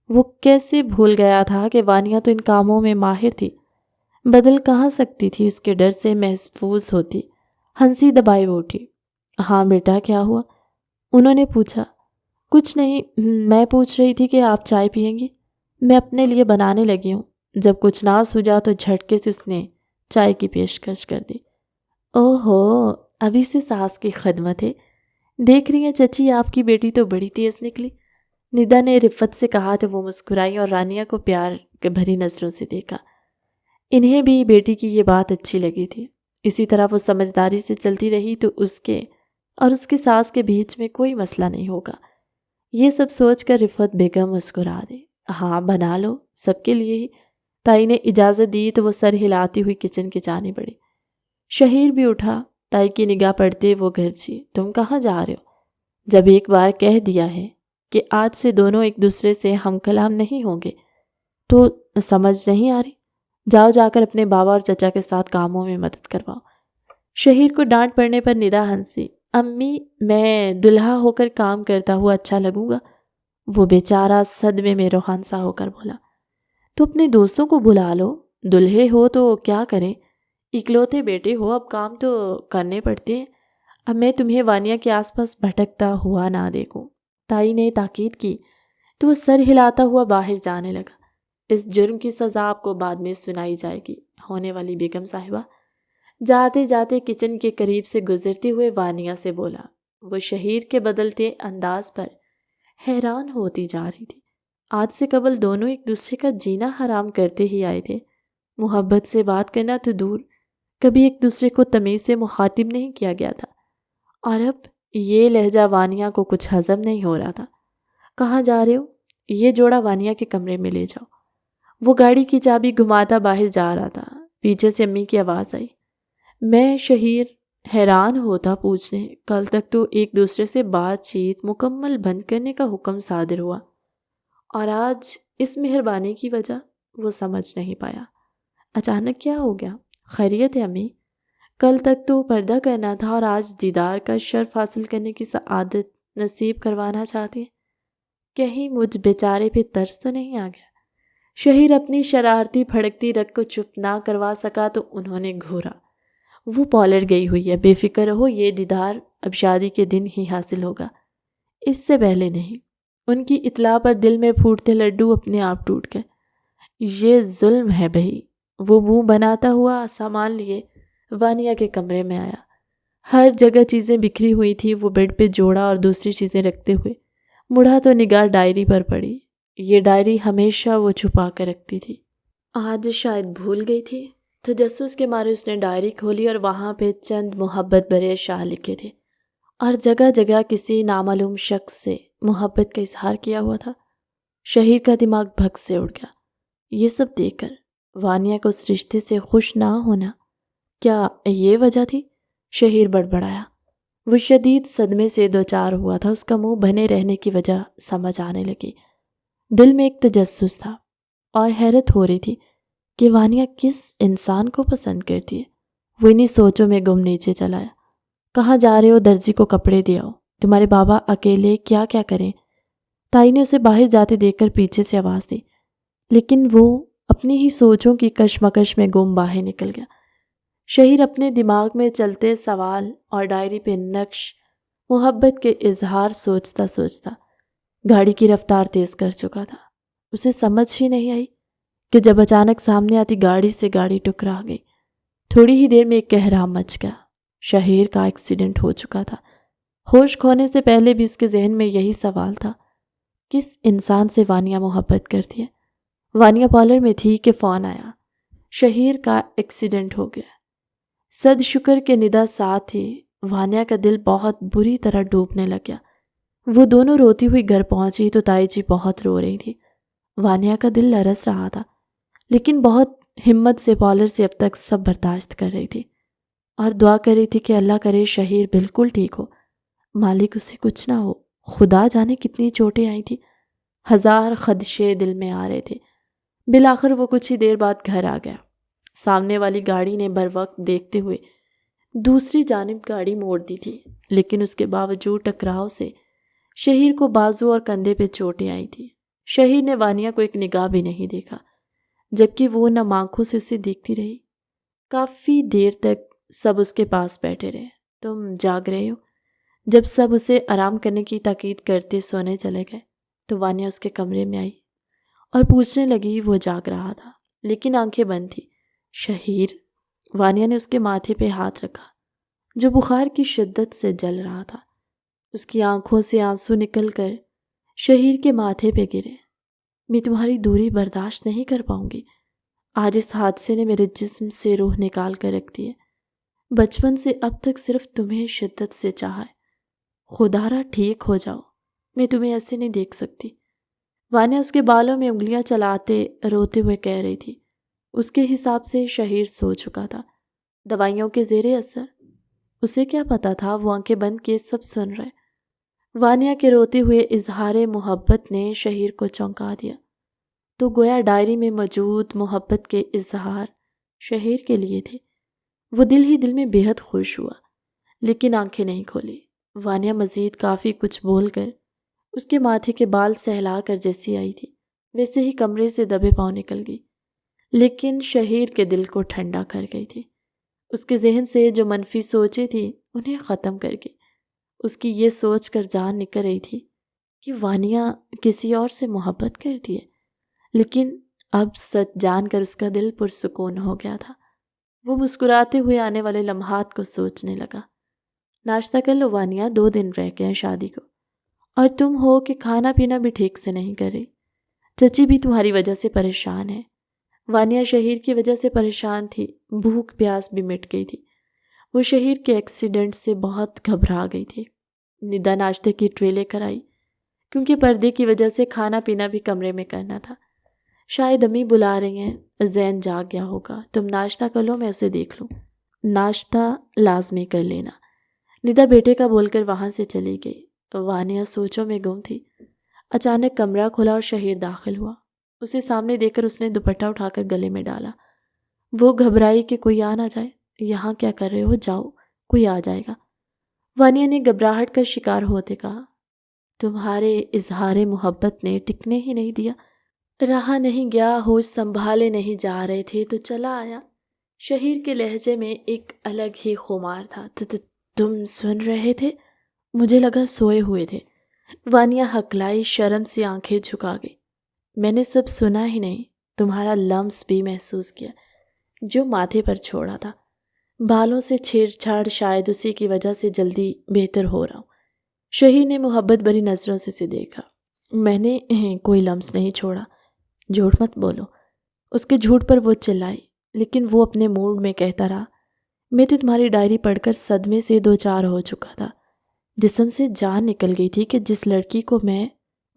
وہ کیسے بھول گیا تھا کہ وانیا تو ان کاموں میں ماہر تھی، بدل کہاں سکتی تھی، اس کے ڈر سے محفوظ ہوتی۔ ہنسی دبائے وہ اٹھی۔ ہاں بیٹا، کیا ہوا؟ انہوں نے پوچھا۔ کچھ نہیں، میں پوچھ رہی تھی کہ آپ چائے پئیں گی؟ میں اپنے لیے بنانے لگی ہوں۔ جب کچھ نہ سوجا تو جھٹکے سے اس نے چائے کی پیشکش کر دی۔ اوہو، ابھی سے ساس کی خدمت ہے۔ دیکھ رہی ہیں چچی، آپ کی بیٹی تو بڑی تیز نکلی، ندا نے رفت سے کہا تو وہ مسکرائی اور رانیہ کو پیار کے بھری نظروں سے دیکھا۔ انہیں بھی بیٹی کی یہ بات اچھی لگی تھی۔ اسی طرح وہ سمجھداری سے چلتی رہی تو اس کے اور اس کی ساس کے بیچ میں کوئی مسئلہ نہیں ہوگا۔ یہ سب سوچ کر رفت بیگم مسکرا دی۔ ہاں بنا لو، سب کے لیے ہی۔ تائی نے اجازت دی تو وہ سر ہلاتی ہوئی کچن کی جانب بڑھی۔ شہیر بھی اٹھا، تائی کی نگاہ پڑتے وہ گھرچی۔ تم کہاں جا رہے ہو؟ جب ایک بار کہہ دیا ہے کہ آج سے دونوں ایک دوسرے سے ہم کلام نہیں ہوں گے تو سمجھ نہیں آ رہی؟ جاؤ، جا کر اپنے بابا اور چچا کے ساتھ کاموں میں مدد کرواؤ۔ شہیر کو ڈانٹ پڑنے پر ندا ہنسی۔ امی، میں دلہا ہو کر کام کرتا ہوا اچھا لگوں گا؟ وہ بیچارہ صدمے میں روحان سا ہو کر بولا۔ تو اپنے دوستوں کو بلا لو، دلہے ہو تو کیا کریں، اکلوتے بیٹے ہو، اب کام تو کرنے پڑتے ہیں۔ اب میں تمہیں وانیہ کے آس پاس بھٹکتا ہوا نہ دیکھوں۔ تائی نے تاکید کی تو وہ سر ہلاتا ہوا باہر جانے لگا۔ اس جرم کی سزا آپ کو بعد میں سنائی جائے گی، ہونے والی بیگم صاحبہ۔ جاتے جاتے کچن کے قریب سے گزرتے ہوئے وانیہ سے بولا۔ وہ شہیر کے بدلتے انداز پر حیران ہوتی جا رہی تھی۔ آج سے قبل دونوں ایک دوسرے کا جینا حرام کرتے ہی آئے تھے، محبت سے بات کرنا تو دور، کبھی ایک دوسرے کو تمیز سے مخاطب نہیں کیا گیا تھا، اور اب یہ لہجہ وانیہ کو کچھ ہضم نہیں ہو رہا تھا۔ کہاں جا رہے ہو؟ یہ جوڑا وانیہ کے کمرے میں لے جاؤ۔ وہ گاڑی کی چابی گھماتا باہر جا رہا تھا، پیچھے سے امی کی آواز آئی۔ میں شہیر حیران ہوتا پوچھنے، کل تک تو ایک دوسرے سے بات چیت مکمل بند کرنے کا حکم صادر ہوا، اور آج اس مہربانی کی وجہ وہ سمجھ نہیں پایا۔ اچانک کیا ہو گیا؟ خیریت ہے امی؟ کل تک تو پردہ کرنا تھا اور آج دیدار کا شرف حاصل کرنے کی سعادت نصیب کروانا چاہتی ہیں۔ کہیں مجھ بیچارے پہ ترس تو نہیں آ گیا؟ شہیر اپنی شرارتی پھڑکتی رگ کو چپ نہ کروا سکا تو انہوں نے گھورا۔ وہ پالر گئی ہوئی ہے، بے فکر رہو، یہ دیدار اب شادی کے دن ہی حاصل ہوگا، اس سے پہلے نہیں۔ ان کی اطلاع پر دل میں پھوٹتے لڈو اپنے آپ ٹوٹ گئے۔ یہ ظلم ہے بھئی۔ وہ منہ بناتا ہوا سامان لیے وانیہ کے کمرے میں آیا۔ ہر جگہ چیزیں بکھری ہوئی تھی۔ وہ بیڈ پہ جوڑا اور دوسری چیزیں رکھتے ہوئے مڑا تو نگاہ ڈائری پر پڑی۔ یہ ڈائری ہمیشہ وہ چھپا کر رکھتی تھی، آج شاید بھول گئی تھی۔ تجسس کے مارے اس نے ڈائری کھولی اور وہاں پہ چند محبت بھرے اشعار لکھے تھے، اور جگہ جگہ کسی نامعلوم شخص سے محبت کا اظہار کیا ہوا تھا۔ شہیر کا دماغ بھگ سے اڑ گیا۔ یہ سب دیکھ کر وانیہ کو اس رشتے سے خوش نہ ہونا، کیا یہ وجہ تھی؟ شہیر بڑبڑایا۔ وہ شدید صدمے سے دوچار ہوا تھا۔ اس کا منہ بنے رہنے کی وجہ سمجھ آنے لگی۔ دل میں ایک تجسس تھا اور حیرت ہو رہی تھی کہ وانیہ کس انسان کو پسند کرتی ہے۔ وہ انہی سوچوں میں گم نیچے چلا آیا۔ کہاں جا رہے ہو؟ درزی کو کپڑے دے آؤ، تمہارے بابا اکیلے کیا کیا کریں؟ تائی نے اسے باہر جاتے دیکھ کر پیچھے سے آواز دی، لیکن وہ اپنی ہی سوچوں کی کشمکش میں گم باہر نکل گیا۔ شہیر اپنے دماغ میں چلتے سوال اور ڈائری پہ نقش محبت کے اظہار سوچتا سوچتا گاڑی کی رفتار تیز کر چکا تھا۔ اسے سمجھ ہی نہیں آئی کہ جب اچانک سامنے آتی گاڑی سے گاڑی ٹکرا گئی۔ تھوڑی ہی دیر میں ایک کہرام مچ گیا۔ شہیر کا ایکسیڈنٹ ہو چکا تھا۔ ہوش کھونے سے پہلے بھی اس کے ذہن میں یہی سوال تھا، کس انسان سے وانیہ محبت کرتی ہے؟ وانیہ پارلر میں تھی کہ فون آیا، شہیر کا ایکسیڈنٹ ہو گیا۔ صد شکر کے ندا ساتھ ہی وانیہ کا دل بہت بری طرح ڈوبنے لگ گیا۔ وہ دونوں روتی ہوئی گھر پہنچی تو تائی جی بہت رو رہی تھی۔ وانیہ کا دل لرز رہا تھا، لیکن بہت ہمت سے پارلر سے اب تک سب برداشت کر رہی تھی اور دعا کر رہی تھی کہ اللہ کرے شہیر بالکل ٹھیک ہو، مالک اسے کچھ نہ ہو۔ خدا جانے کتنی چوٹیں آئی تھی، ہزار خدشے دل میں آ رہے تھے۔ بالآخر وہ کچھ ہی دیر بعد گھر آ گیا۔ سامنے والی گاڑی نے بر وقت دیکھتے ہوئے دوسری جانب گاڑی موڑ دی تھی، لیکن اس کے باوجود ٹکراؤ سے شہیر کو بازو اور کندھے پہ چوٹیں آئی تھی۔ شہیر نے وانیہ کو ایک نگاہ بھی نہیں دیکھا، جبکہ وہ نم آنکھوں سے اسے دیکھتی رہی۔ کافی دیر تک سب اس کے پاس بیٹھے رہے۔ تم جاگ رہے ہو؟ جب سب اسے آرام کرنے کی تاکید کرتے سونے چلے گئے تو وانیہ اس کے کمرے میں آئی اور پوچھنے لگی۔ وہ جاگ رہا تھا لیکن آنکھیں بند تھی۔ شہیر؟ وانیہ نے اس کے ماتھے پہ ہاتھ رکھا۔ جو بخار کی شدت سے جل رہا تھا۔ اس کی آنکھوں سے آنسو نکل کر شہیر کے ماتھے پہ گرے۔ میں تمہاری دوری برداشت نہیں کر پاؤں گی۔ آج اس حادثے نے میرے جسم سے روح نکال کر رکھ دی ہے۔ بچپن سے اب تک صرف تمہیں شدت سے چاہا ہے۔ خدارا ٹھیک ہو جاؤ، میں تمہیں ایسے نہیں دیکھ سکتی۔ وانیا اس کے بالوں میں انگلیاں چلاتے روتے ہوئے کہہ رہی تھی۔ اس کے حساب سے شہیر سو چکا تھا، دوائیوں کے زیر اثر۔ اسے کیا پتا تھا وہ آنکھیں بند کے سب سن رہے۔ وانیا کے روتے ہوئے اظہار محبت نے شہیر کو چونکا دیا، تو گویا ڈائری میں موجود محبت کے اظہار شہیر کے لیے تھے۔ وہ دل ہی دل میں بے حد خوش ہوا، لیکن آنکھیں نہیں کھولی۔ وانیا مزید کافی کچھ بول کر اس کے ماتھے کے بال سہلا کر جیسی آئی تھی ویسے ہی کمرے سے دبے پاؤں نکل گئی، لیکن شہیر کے دل کو ٹھنڈا کر گئی تھی۔ اس کے ذہن سے جو منفی سوچیں تھی انہیں ختم کر کے اس کی یہ سوچ کر جان نکل رہی تھی کہ وانیا کسی اور سے محبت کرتی ہے، لیکن اب سچ جان کر اس کا دل پرسکون ہو گیا تھا۔ وہ مسکراتے ہوئے آنے والے لمحات کو سوچنے لگا۔ ناشتہ کر لو وانیا، 2 دن رہ گئے ہیں شادی کو، اور تم ہو کہ کھانا پینا بھی ٹھیک سے نہیں کر رہی۔ چچی بھی تمہاری وجہ سے پریشان ہے۔ وانیا شہیر کی وجہ سے پریشان تھی، بھوک پیاس بھی مٹ گئی تھی۔ وہ شہیر کے ایکسیڈنٹ سے بہت گھبرا گئی تھی۔ ندا ناشتے کی ٹرے لے کر آئی، کیونکہ پردے کی وجہ سے کھانا پینا بھی کمرے میں کرنا تھا۔ شاید امی بلا رہی ہیں، زین جاگ گیا ہوگا، تم ناشتہ کر لو، میں اسے دیکھ لوں۔ ناشتہ لازمی کر لینا، ندا بیٹے کا بول کر وہاں سے چلی گئی۔ وانیا سوچوں میں گم تھی۔ اچانک کمرہ کھلا اور شہیر داخل ہوا۔ اسے سامنے دیکھ کر اس نے دوپٹہ اٹھا کر گلے میں ڈالا۔ وہ گھبرائی کہ کوئی آ نہ جائے۔ یہاں کیا کر رہے ہو؟ جاؤ، کوئی آ جائے گا۔ وانیا نے گھبراہٹ کا شکار ہوتے کہا۔ تمہارے اظہار محبت نے ٹکنے ہی نہیں دیا۔ رہا نہیں گیا، ہوش سنبھالے نہیں جا رہے تھے تو چلا آیا۔ شہیر کے لہجے میں ایک الگ ہی خمار تھا۔ تم سن رہے تھے؟ مجھے لگا سوئے ہوئے تھے۔ وانیا ہکلائی، شرم سے آنکھیں جھکا گئی۔ میں نے سب سنا ہی نہیں، تمہارا لمس بھی محسوس کیا جو ماتھے پر چھوڑا تھا۔ بالوں سے چھیڑ چھاڑ شاید اسی کی وجہ سے جلدی بہتر ہو رہا ہوں۔ شہیر نے محبت بھری نظروں سے اسے دیکھا۔ میں نے کوئی لمس نہیں چھوڑا، جھوٹ مت بولو۔ اس کے جھوٹ پر وہ چلائی، لیکن وہ اپنے موڈ میں کہتا رہا، میں تو تمہاری ڈائری پڑھ کر صدمے سے 2-4 ہو چکا تھا۔ جسم سے جان نکل گئی تھی کہ جس لڑکی کو میں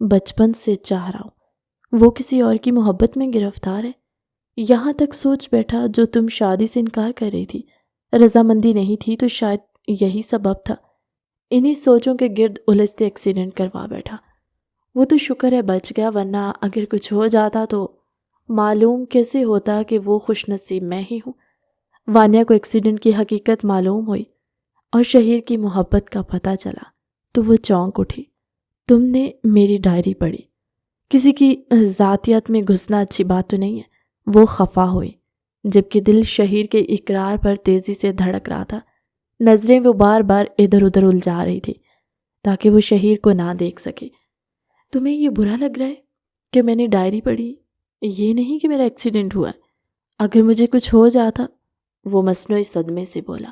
بچپن سے چاہ رہا ہوں وہ کسی اور کی محبت میں گرفتار ہے۔ یہاں تک سوچ بیٹھا جو تم شادی سے انکار کر رہی تھی، رضامندی نہیں تھی تو شاید یہی سبب تھا۔ انہی سوچوں کے گرد الجھتے ایکسیڈنٹ کروا بیٹھا۔ وہ تو شکر ہے بچ گیا، ورنہ اگر کچھ ہو جاتا تو معلوم کیسے ہوتا کہ وہ خوش نصیب میں ہی ہوں۔ وانیا کو ایکسیڈنٹ کی حقیقت معلوم ہوئی اور شہیر کی محبت کا پتہ چلا تو وہ چونک اٹھی۔ تم نے میری ڈائری پڑھی۔ کسی کی ذاتیت میں گھسنا اچھی بات تو نہیں ہے۔ وہ خفا ہوئی، جبکہ دل شہیر کے اقرار پر تیزی سے دھڑک رہا تھا۔ نظریں وہ بار بار ادھر ادھر الجھا رہی تھی تاکہ وہ شہیر کو نہ دیکھ سکے۔ تمہیں یہ برا لگ رہا ہے کہ میں نے ڈائری پڑھی؟ یہ نہیں کہ میرا ایکسیڈنٹ ہوا ہے۔ اگر مجھے کچھ ہو جاتا، وہ مصنوعی صدمے سے بولا۔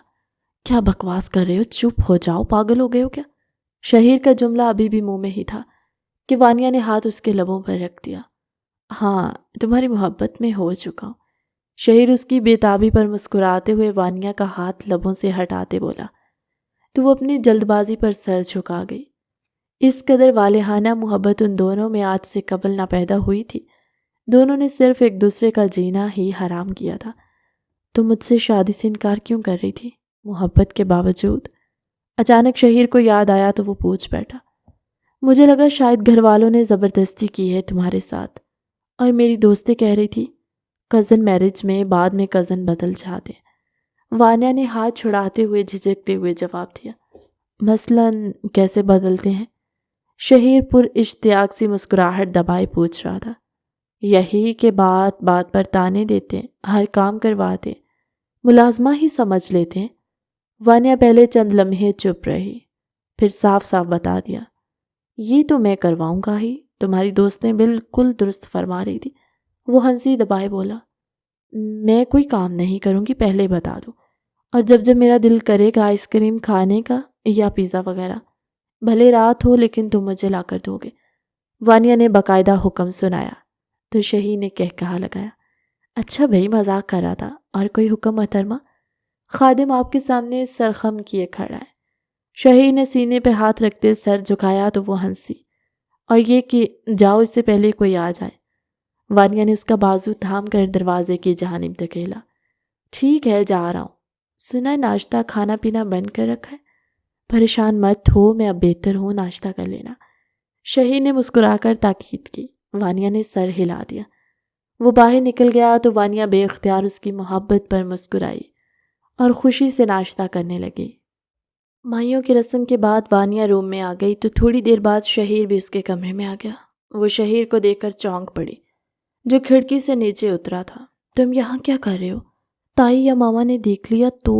کیا بکواس کر رہے ہو؟ چپ ہو جاؤ، پاگل ہو گئے ہو کیا؟ شہیر کا جملہ ابھی بھی منہ میں ہی تھا کہ وانیا نے ہاتھ اس کے لبوں پر رکھ دیا۔ ہاں، تمہاری محبت میں ہو چکا ہوں۔ شہیر اس کی بےتابی پر مسکراتے ہوئے وانیا کا ہاتھ لبوں سے ہٹاتے بولا، تو وہ اپنی جلد بازی پر سر جھکا گئی۔ اس قدر والہانہ محبت ان دونوں میں آج سے قبل نہ پیدا ہوئی تھی۔ دونوں نے صرف ایک دوسرے کا جینا ہی حرام کیا تھا۔ تو مجھ سے شادی سے انکار کیوں کر رہی تھی محبت کے باوجود؟ اچانک شہیر کو یاد آیا تو وہ پوچھ بیٹھا۔ مجھے لگا شاید گھر والوں نے زبردستی کی ہے تمہارے ساتھ، اور میری دوستیں کہہ رہی تھی کزن میرج میں بعد میں کزن بدل جاتے۔ وانیا نے ہاتھ چھڑاتے ہوئے جھجکتے ہوئے جواب دیا۔ مثلاً کیسے بدلتے ہیں؟ شہیر پر اشتیاق سی مسکراہٹ دبائے پوچھ رہا تھا۔ یہی کہ بات بات پر تانے دیتے، ہر کام کرواتے، ملازمہ ہی سمجھ لیتے ہیں۔ وانیا پہلے چند لمحے چپ رہی، پھر صاف صاف بتا دیا، یہ تو میں کرواؤں گا ہی، تمہاری دوستیں بالکل درست فرما رہی تھی۔ وہ ہنسی دبائے بولا، میں کوئی کام نہیں کروں گی، پہلے بتا دو، اور جب جب میرا دل کرے گا آئس کریم کھانے کا یا پیزا وغیرہ، بھلے رات ہو لیکن تم مجھے لا کر دو گے، وانیہ نے باقاعدہ حکم سنایا۔ تو شہیر نے کہا لگایا، اچھا بھائی مذاق کر رہا تھا، اور کوئی حکم محترمہ؟ خادم آپ کے سامنے سرخم کیے کھڑا ہے۔ شہیر نے سینے پہ ہاتھ رکھتے سر جھکایا تو وہ ہنسی، اور یہ کہ جاؤ اس سے پہلے کوئی آ جائے۔ وانیہ نے اس کا بازو تھام کر دروازے کی جانب دھکیلا۔ ٹھیک ہے جا رہا ہوں، سنا ہے ناشتہ کھانا پینا بند کر رکھا ہے؟ پریشان مت ہو، میں اب بہتر ہوں، ناشتہ کر لینا۔ شہیر نے مسکرا کر تاکید کی۔ وانیہ نے سر ہلا دیا۔ وہ باہر نکل گیا تو وانیہ بے اختیار اس کی محبت پر مسکرائی اور خوشی سے ناشتہ کرنے لگی۔ مائیوں کی رسم کے بعد وانیہ روم میں آ گئی تو تھوڑی دیر بعد شہیر بھی اس کے کمرے میں آ گیا۔ وہ شہیر کو دیکھ کر چونک پڑی، جو کھڑکی سے نیچے اترا تھا۔ تم یہاں کیا کر رہے ہو؟ تائی یا ماما نے دیکھ لیا تو؟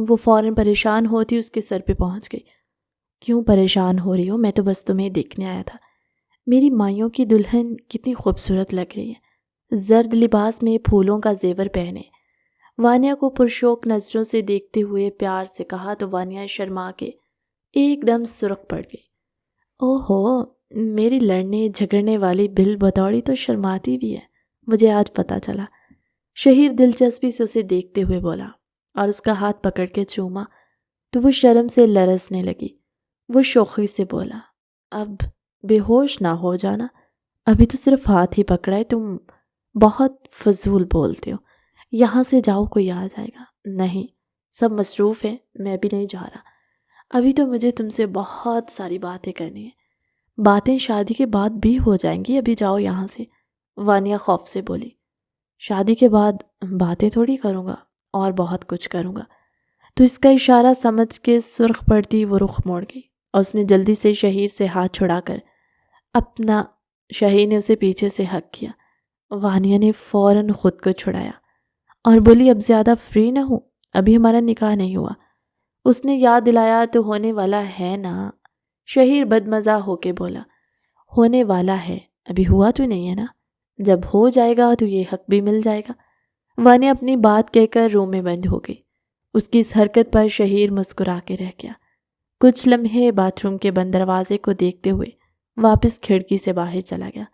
وہ فوراً پریشان ہوتی اس کے سر پہ پہنچ گئی۔ کیوں پریشان ہو رہی ہو؟ میں تو بس تمہیں دیکھنے آیا تھا۔ میری مائیوں کی دلہن کتنی خوبصورت لگ رہی ہے، زرد لباس میں پھولوں کا زیور پہنے۔ وانیہ کو پرشوق نظروں سے دیکھتے ہوئے پیار سے کہا تو وانیہ شرما کے ایک دم سرخ پڑ گئی۔ اوہو، میری لڑنے جھگڑنے والی بل بطوڑی تو شرماتی بھی ہے، مجھے آج پتہ چلا۔ شہیر دلچسپی سے اسے دیکھتے ہوئے بولا اور اس کا ہاتھ پکڑ کے چوما تو وہ شرم سے لرزنے لگی۔ وہ شوخی سے بولا، اب بے ہوش نہ ہو جانا، ابھی تو صرف ہاتھ ہی پکڑا ہے، تم بہت فضول بولتے ہو۔ یہاں سے جاؤ، کوئی آ جائے گا۔ نہیں، سب مصروف ہیں، میں بھی نہیں جا رہا، ابھی تو مجھے تم سے بہت ساری باتیں کرنی ہیں۔ باتیں شادی کے بعد بھی ہو جائیں گی، ابھی جاؤ یہاں سے، وانیہ خوف سے بولی۔ شادی کے بعد باتیں تھوڑی کروں گا، اور بہت کچھ کروں گا۔ تو اس کا اشارہ سمجھ کے سرخ پڑتی وہ رخ موڑ گئی اور اس نے جلدی سے شہیر سے ہاتھ چھڑا کر اپنا شہیر نے اسے پیچھے سے ہگ کیا۔ وانیہ نے فوراً خود کو چھڑایا اور بولی، اب زیادہ فری نہ ہوں، ابھی ہمارا نکاح نہیں ہوا۔ اس نے یاد دلایا، تو ہونے والا ہے نا؟ شہیر بدمزہ ہو کے بولا، ہونے والا ہے، ابھی ہوا تو نہیں ہے نا؟ جب ہو جائے گا تو یہ حق بھی مل جائے گا۔ وانیہ اپنی بات کہہ کر روم میں بند ہو گئی۔ اس کی اس حرکت پر شہیر مسکرا کے رہ گیا۔ کچھ لمحے باتھ روم کے بند دروازے کو دیکھتے ہوئے واپس کھڑکی سے باہر چلا گیا۔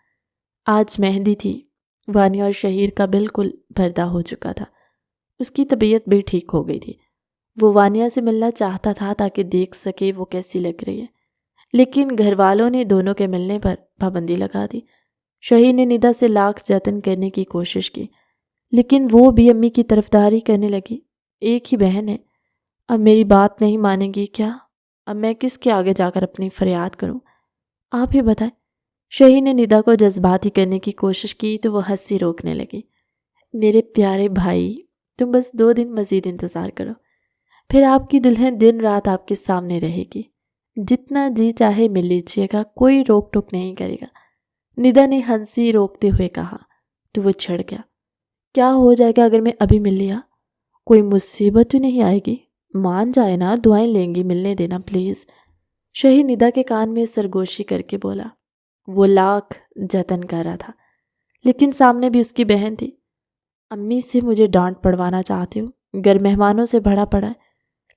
آج مہندی تھی۔ وانیہ اور شہیر کا بالکل پردہ ہو چکا تھا۔ اس کی طبیعت بھی ٹھیک ہو گئی تھی۔ وہ وانیہ سے ملنا چاہتا تھا تاکہ دیکھ سکے وہ کیسی لگ رہی ہے، لیکن گھر والوں نے دونوں کے ملنے پر پابندی لگا دی۔ شہیر نے ندا سے لاکھ جتن کرنے کی کوشش کی، لیکن وہ بھی امی کی طرفداری کرنے لگی۔ ایک ہی بہن ہے، اب میری بات نہیں مانے گی کیا؟ اب میں کس کے آگے جا کر اپنی فریاد کروں؟ آپ ہی بتائیں۔ شہیر نے ندا کو جذباتی کرنے کی کوشش کی تو وہ ہنسی روکنے لگی۔ میرے پیارے بھائی، تم بس 2 دن مزید انتظار کرو، پھر آپ کی دلہن دن رات آپ کے سامنے رہے گی، جتنا جی چاہے مل لیجیے گا، کوئی روک ٹوک نہیں کرے گا۔ ندا نے ہنسی روکتے ہوئے کہا تو وہ چھڑ گیا۔ کیا ہو جائے گا اگر میں ابھی مل لیا؟ کوئی مصیبت تو نہیں آئے گی؟ مان جائے نا، دعائیں لیں گی، ملنے دینا پلیز۔ شہیر ندا کے کان میں سرگوشی کر کے بولا۔ وہ لاکھ جتن کر رہا تھا، لیکن سامنے بھی اس کی بہن تھی۔ امی سے مجھے ڈانٹ پڑوانا چاہتے ہو، گھر مہمانوں سے بھرا پڑا ہے،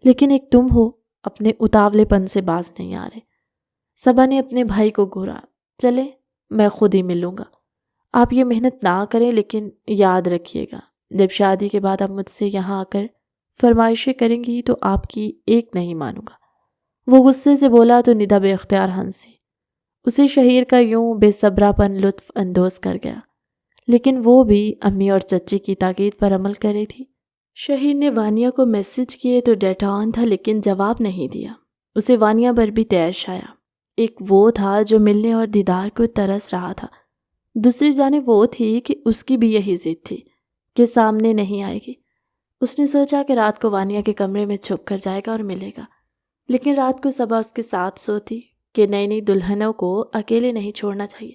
لیکن ایک تم ہو، اپنے اتاولے پن سے باز نہیں آ رہے۔ صبا نے اپنے بھائی کو گھورا۔ چلے، میں خود ہی ملوں گا۔ آپ یہ محنت نہ کریں، لیکن یاد رکھیے گا جب شادی کے بعد آپ مجھ سے یہاں آ کر فرمائشیں کریں گی تو آپ کی ایک نہیں مانوں گا۔ وہ غصے سے بولا تو ندا بے اختیار ہنسی۔ اسے شہیر کا یوں بے صبرا پن لطف اندوز کر گیا، لیکن وہ بھی امی اور چچی کی تاکید پر عمل کر رہی تھی۔ شہیر نے وانیہ کو میسج کیے تو ڈیٹا آن تھا، لیکن جواب نہیں دیا۔ اسے وانیہ پر بھی طیش آیا۔ ایک وہ تھا جو ملنے اور دیدار کو ترس رہا تھا، دوسری جانب وہ تھی کہ اس کی بھی یہی ضد تھی کہ سامنے نہیں آئے گی۔ اس نے سوچا کہ رات کو وانیہ کے کمرے میں چھپ کر جائے گا اور ملے گا، لیکن رات کو صبا اس کے ساتھ سوتی کہ نئی نئی دلہنوں کو اکیلے نہیں چھوڑنا چاہیے۔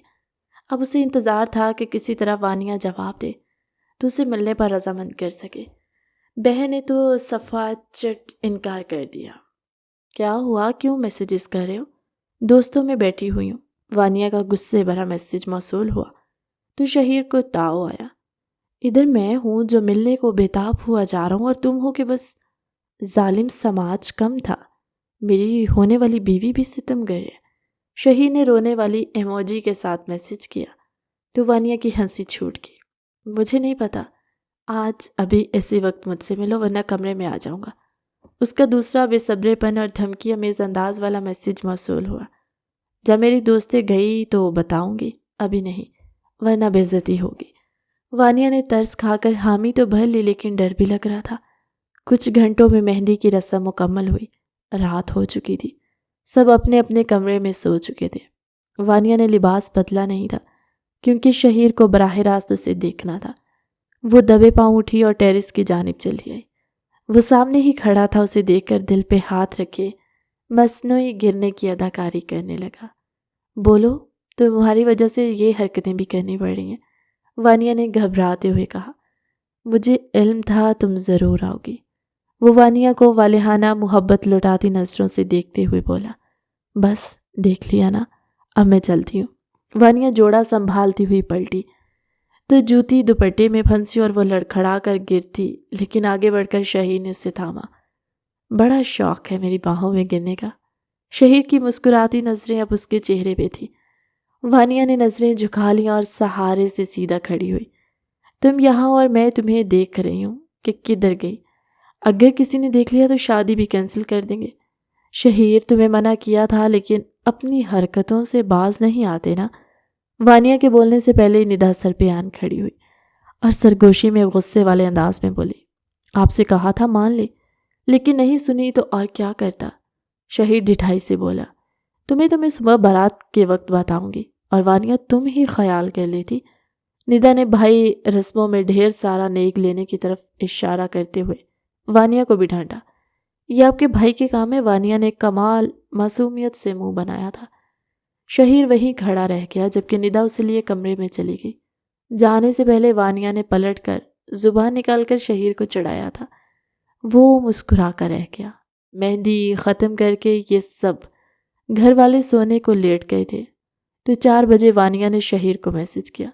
اب اسے انتظار تھا کہ کسی طرح وانیہ جواب دے تو اسے ملنے پر رضامند کر سکے۔ بہن نے تو صفا چٹ انکار کر دیا۔ کیا ہوا، کیوں میسیجز کر رہے ہو؟ دوستوں میں بیٹھی ہوئی ہوں۔ وانیہ کا غصے بھرا میسیج موصول ہوا تو شہیر کو تاؤ آیا۔ ادھر میں ہوں جو ملنے کو بےتاب ہوا جا رہا ہوں، اور تم ہو کہ بس ظالم سماج کم تھا، میری ہونے والی بیوی بھی ستمگر ہے۔ شہیر نے رونے والی ایموجی کے ساتھ میسج کیا تو وانیہ کی ہنسی چھوٹ گئی۔ مجھے نہیں پتا، آج ابھی اسی وقت مجھ سے ملو ورنہ کمرے میں آ جاؤں گا۔ اس کا دوسرا بے صبرے پن اور دھمکی امیز انداز والا میسج موصول ہوا۔ جب میری دوستیں گئی تو بتاؤں گی، ابھی نہیں ورنہ بے عزتی ہوگی۔ وانیہ نے ترس کھا کر حامی تو بھر لی لیکن ڈر بھی لگ رہا تھا۔ کچھ گھنٹوں میں مہندی کی رسم مکمل ہوئی، رات ہو چکی تھی، سب اپنے اپنے کمرے میں سو چکے تھے۔ وانیہ نے لباس بدلا نہیں تھا کیونکہ شہیر کو براہ راست اسے دیکھنا تھا۔ وہ دبے پاؤں اٹھی اور ٹیرس کی جانب چلی آئی۔ وہ سامنے ہی کھڑا تھا، اسے دیکھ کر دل پہ ہاتھ رکھے مصنوعی گرنے کی اداکاری کرنے لگا۔ بولو، تمہاری وجہ سے یہ حرکتیں بھی کرنی پڑ رہی ہیں، وانیہ نے گھبراتے ہوئے کہا۔ مجھے علم تھا تم ضرور آؤ گی، وہ وانیہ کو والہانہ محبت لٹاتی نظروں سے دیکھتے ہوئے بولا۔ بس دیکھ لیا نا، اب میں چلتی ہوں۔ وانیہ جوڑا سنبھالتی ہوئی پلٹی تو جوتی دوپٹے میں پھنسی اور وہ لڑکھڑا کر گرتی، لیکن آگے بڑھ کر شہیر نے اسے تھاما۔ بڑا شوق ہے میری باہوں میں گرنے کا۔ شہیر کی مسکراتی نظریں اب اس کے چہرے پہ تھی۔ وانیہ نے نظریں جھکا لیں اور سہارے سے سیدھا کھڑی ہوئی۔ تم یہاں اور میں تمہیں دیکھ رہی ہوں کہ کدھر گئی؟ اگر کسی نے دیکھ لیا تو شادی بھی کینسل کر دیں گے۔ شہیر، تمہیں منع کیا تھا لیکن اپنی حرکتوں سے باز نہیں آتے نا۔ وانیہ کے بولنے سے پہلے ندا سر پہ آن کھڑی ہوئی اور سرگوشی میں غصے والے انداز میں بولی۔ آپ سے کہا تھا مان لے، لیکن نہیں سنی تو اور کیا کرتا؟ شہیر ڈھٹائی سے بولا۔ تمہیں صبح بارات کے وقت بتاؤں گی۔ اور وانیہ تم ہی خیال کر لیتی۔ ندا نے بھائی رسموں میں ڈھیر سارا نیک لینے کی طرف اشارہ کرتے ہوئے وانیہ کو بھی ڈانٹا۔ یہ آپ کے بھائی کے کام ہے، وانیہ نے کمال معصومیت سے منہ بنایا تھا۔ شہیر وہیں کھڑا رہ گیا جبکہ ندا اسے لیے کمرے میں چلی گئی۔ جانے سے پہلے وانیہ نے پلٹ کر زبان نکال کر شہیر کو چڑھایا تھا۔ وہ مسکرا کر رہ گیا۔ مہندی ختم کر کے یہ سب گھر والے سونے کو لیٹ گئے تھے تو 4 بجے وانیہ نے شہیر کو میسج کیا۔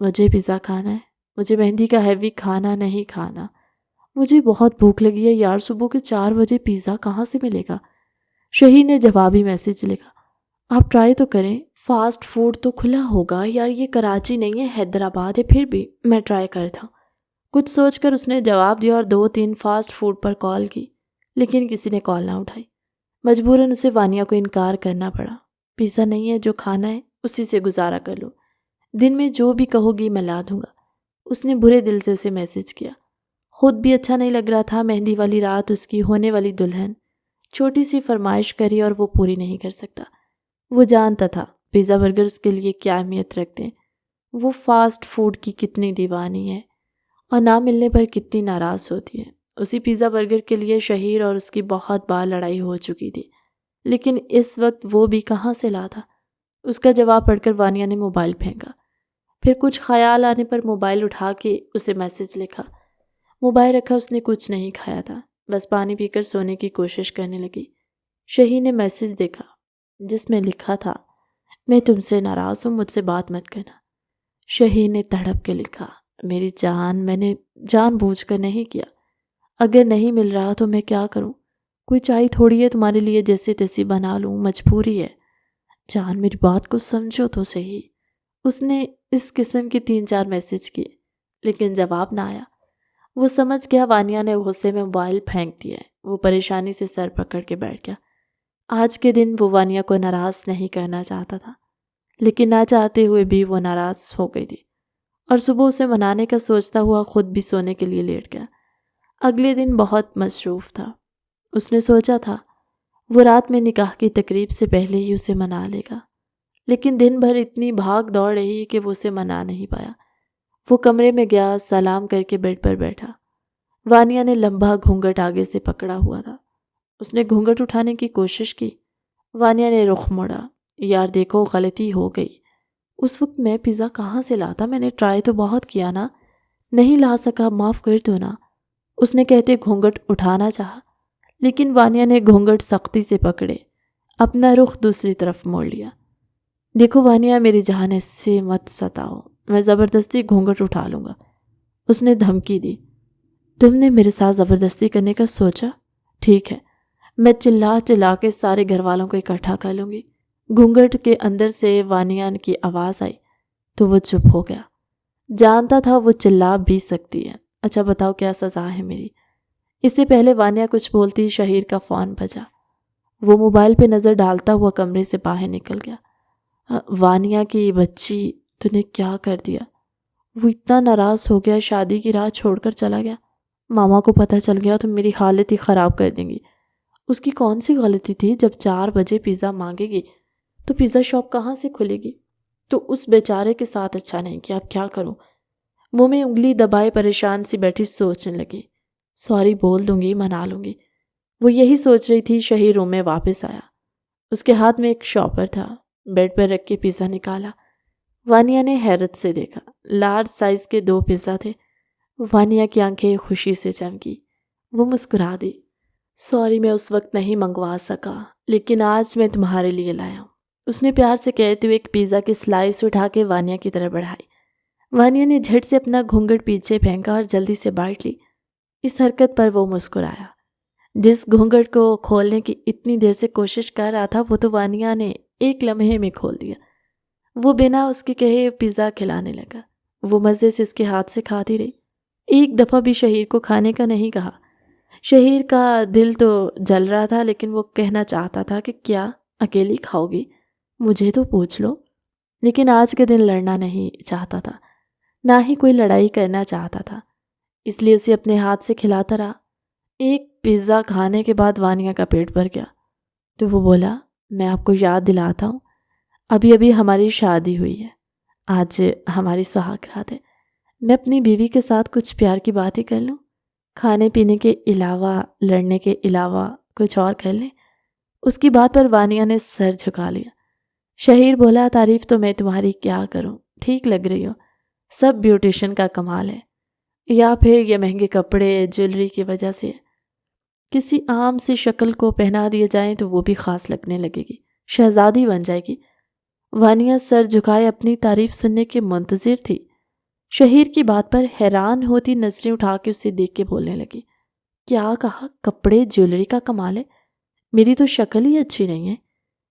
مجھے پیزا کھانا ہے، مجھے مہندی کا ہیوی کھانا نہیں کھانا، مجھے بہت بھوک لگی ہے یار، صبح کے 4 بجے پیزا کہاں سے ملے گا؟ شہیر نے جوابی میسج لکھا۔ آپ ٹرائی تو کریں، فاسٹ فوڈ تو کھلا ہوگا یار، یہ کراچی نہیں ہے حیدرآباد ہے، پھر بھی میں ٹرائی کرتا ہوں۔ کچھ سوچ کر اس نے جواب دیا اور 2-3 فاسٹ فوڈ پر کال کی لیکن کسی نے کال نہ اٹھائی۔ مجبوراً اسے وانیہ کو انکار کرنا پڑا۔ پیزا نہیں ہے، جو کھانا ہے اسی سے گزارا کر لو، دن میں جو بھی کہو گی میں لا دوں گا۔ اس نے برے دل سے اسے میسج کیا۔ خود بھی اچھا نہیں لگ رہا تھا۔ مہندی والی رات اس کی ہونے والی دلہن چھوٹی سی فرمائش کری اور وہ پوری نہیں کر سکتا۔ وہ جانتا تھا پیزا برگر اس کے لیے کیا اہمیت رکھتے ہیں، وہ فاسٹ فوڈ کی کتنی دیوانی ہے اور نہ ملنے پر کتنی ناراض ہوتی ہے۔ اسی پیزا برگر کے لیے شہیر اور اس کی بہت بار لڑائی ہو چکی تھی، لیکن اس وقت وہ بھی کہاں سے لاتا؟ اس کا جواب پڑھ کر وانیہ نے موبائل پھینکا، پھر کچھ خیال آنے پر موبائل اٹھا کے اسے میسج لکھا۔ موبائل رکھا، اس نے کچھ نہیں کھایا تھا، بس پانی پی کر سونے کی کوشش کرنے لگی۔ شہیر نے میسج دیکھا جس میں لکھا تھا، میں تم سے ناراض ہوں، مجھ سے بات مت کرنا۔ شہیر نے تڑپ کے لکھا، میری جان، میں نے جان بوجھ کر نہیں کیا، اگر نہیں مل رہا تو میں کیا کروں؟ کوئی چائے تھوڑی ہے تمہارے لیے جیسے تیسی بنا لوں، مجبوری ہے جان، میری بات کو سمجھو تو صحیح۔ اس نے اس قسم کے 3-4 میسج کیے لیکن جواب نہ آیا۔ وہ سمجھ گیا وانیہ نے غصے میں موبائل پھینک دیا ہے۔ وہ پریشانی سے سر پکڑ کے بیٹھ گیا۔ آج کے دن وہ وانیہ کو ناراض نہیں کرنا چاہتا تھا، لیکن نہ چاہتے ہوئے بھی وہ ناراض ہو گئی تھی اور صبح اسے منانے کا سوچتا ہوا خود بھی سونے کے لیے لیٹ گیا۔ اگلے دن بہت مصروف تھا۔ اس نے سوچا تھا وہ رات میں نکاح کی تقریب سے پہلے ہی اسے منا لے گا، لیکن دن بھر اتنی بھاگ دوڑ رہی کہ وہ اسے منا نہیں پایا۔ وہ کمرے میں گیا، سلام کر کے بیڈ پر بیٹھا۔ وانیہ نے لمبا گھونگھٹ آگے سے پکڑا ہوا تھا۔ اس نے گھونگھٹ اٹھانے کی کوشش کی۔ وانیہ نے رخ موڑا۔ یار دیکھو، غلطی ہو گئی، اس وقت میں پیزا کہاں سے لاتا، میں نے ٹرائی تو بہت کیا نا، نہیں لا سکا، معاف کر دو نا۔ اس نے کہتے گھونگھٹ اٹھانا چاہا لیکن وانیہ نے گھونگھٹ سختی سے پکڑے، اپنا رخ دوسری طرف موڑ لیا۔ دیکھو وانیہ میری جان، اس سے مت ستاؤ، میں زبردستی گھونگھٹ اٹھا لوں گا، اس نے دھمکی دی۔ تم نے میرے ساتھ زبردستی کرنے کا سوچا؟ ٹھیک ہے، میں چلا چلا کے سارے گھر والوں کو اکٹھا کر لوں گی۔ گھونگھٹ کے اندر سے وانیا کی آواز آئی تو وہ چپ ہو گیا۔ جانتا تھا وہ چلا بھی سکتی ہے۔ اچھا بتاؤ کیا سزا ہے میری؟ اس سے پہلے وانیا کچھ بولتی شہیر کا فون بجا۔ وہ موبائل پہ نظر ڈالتا ہوا کمرے سے باہر نکل گیا۔ وانیا کی بچی، تو نے کیا کر دیا؟ وہ اتنا ناراض ہو گیا، شادی کی راہ چھوڑ کر چلا گیا۔ ماما کو پتہ چل گیا تو میری حالت ہی خراب کر دیں گی۔ اس کی کون سی غلطی تھی؟ جب 4 بجے پیزا مانگے گی تو پیزا شاپ کہاں سے کھلے گی؟ تو اس بیچارے کے ساتھ اچھا نہیں کیا، اب کیا کروں؟ منہ میں انگلی دبائے پریشان سی بیٹھی سوچنے لگی۔ سوری بول دوں گی، منا لوں گی۔ وہ یہی سوچ رہی تھی، شہیر روم میں واپس آیا۔ اس کے ہاتھ میں ایک شاپر تھا۔ بیڈ پر رکھ کے پیزا نکالا۔ وانیا نے حیرت سے دیکھا، لارج سائز کے 2 پیزا تھے۔ وانیا کی آنکھیں خوشی سے چمکی۔ وہ مسکرا دی۔ سوری میں اس وقت نہیں منگوا سکا، لیکن آج میں تمہارے لیے لایا ہوں۔ اس نے پیار سے کہتے ہوئے ایک پیزا کی سلائس اٹھا کے وانیا کی طرف بڑھائی۔ وانیا نے جھٹ سے اپنا گھونگھٹ پیچھے پھینکا اور جلدی سے بائٹ لی۔ اس حرکت پر وہ مسکرایا۔ جس گھونگھٹ کو کھولنے کی اتنی دیر سے کوشش کر رہا تھا وہ تو وانیا نے ایک لمحے میں کھول دیا۔ وہ بنا اس کے کہے پیزا کھلانے لگا۔ وہ مزے سے اس کے ہاتھ سے کھاتی رہی۔ ایک دفعہ بھی شہیر کو کھانے کا نہیں کہا۔ شہیر کا دل تو جل رہا تھا، لیکن وہ کہنا چاہتا تھا کہ کیا اکیلی کھاؤ گی؟ مجھے تو پوچھ لو۔ لیکن آج کے دن لڑنا نہیں چاہتا تھا، نہ ہی کوئی لڑائی کرنا چاہتا تھا، اس لیے اسے اپنے ہاتھ سے کھلاتا رہا۔ ایک پیزا کھانے کے بعد وانیا کا پیٹ بھر گیا تو وہ بولا، میں آپ کو یاد دلاتا ہوں، ابھی ابھی ہماری شادی ہوئی ہے، آج ہماری سہاگ رات ہے۔ میں اپنی بیوی کے ساتھ کچھ پیار کی بات ہی کر لوں، کھانے پینے کے علاوہ، لڑنے کے علاوہ کچھ اور کر لیں۔ اس کی بات پر وانیا نے سر جھکا لیا۔ شہیر بولا، تعریف تو میں تمہاری کیا کروں، ٹھیک لگ رہی ہو، سب بیوٹیشن کا کمال ہے، یا پھر یہ مہنگے کپڑے جیولری کی وجہ سے ہے۔ کسی عام سی شکل کو پہنا دیے جائیں تو وہ بھی خاص لگنے لگے گی، شہزادی بن جائے گی۔ وانیا سر جھکائے اپنی تعریف سننے کے منتظر تھی۔ شہیر کی بات پر حیران ہوتی نظریں اٹھا کے اسے دیکھ کے بولنے لگی، کیا کہا؟ کپڑے جیولری کا کمال ہے؟ میری تو شکل ہی اچھی نہیں ہے۔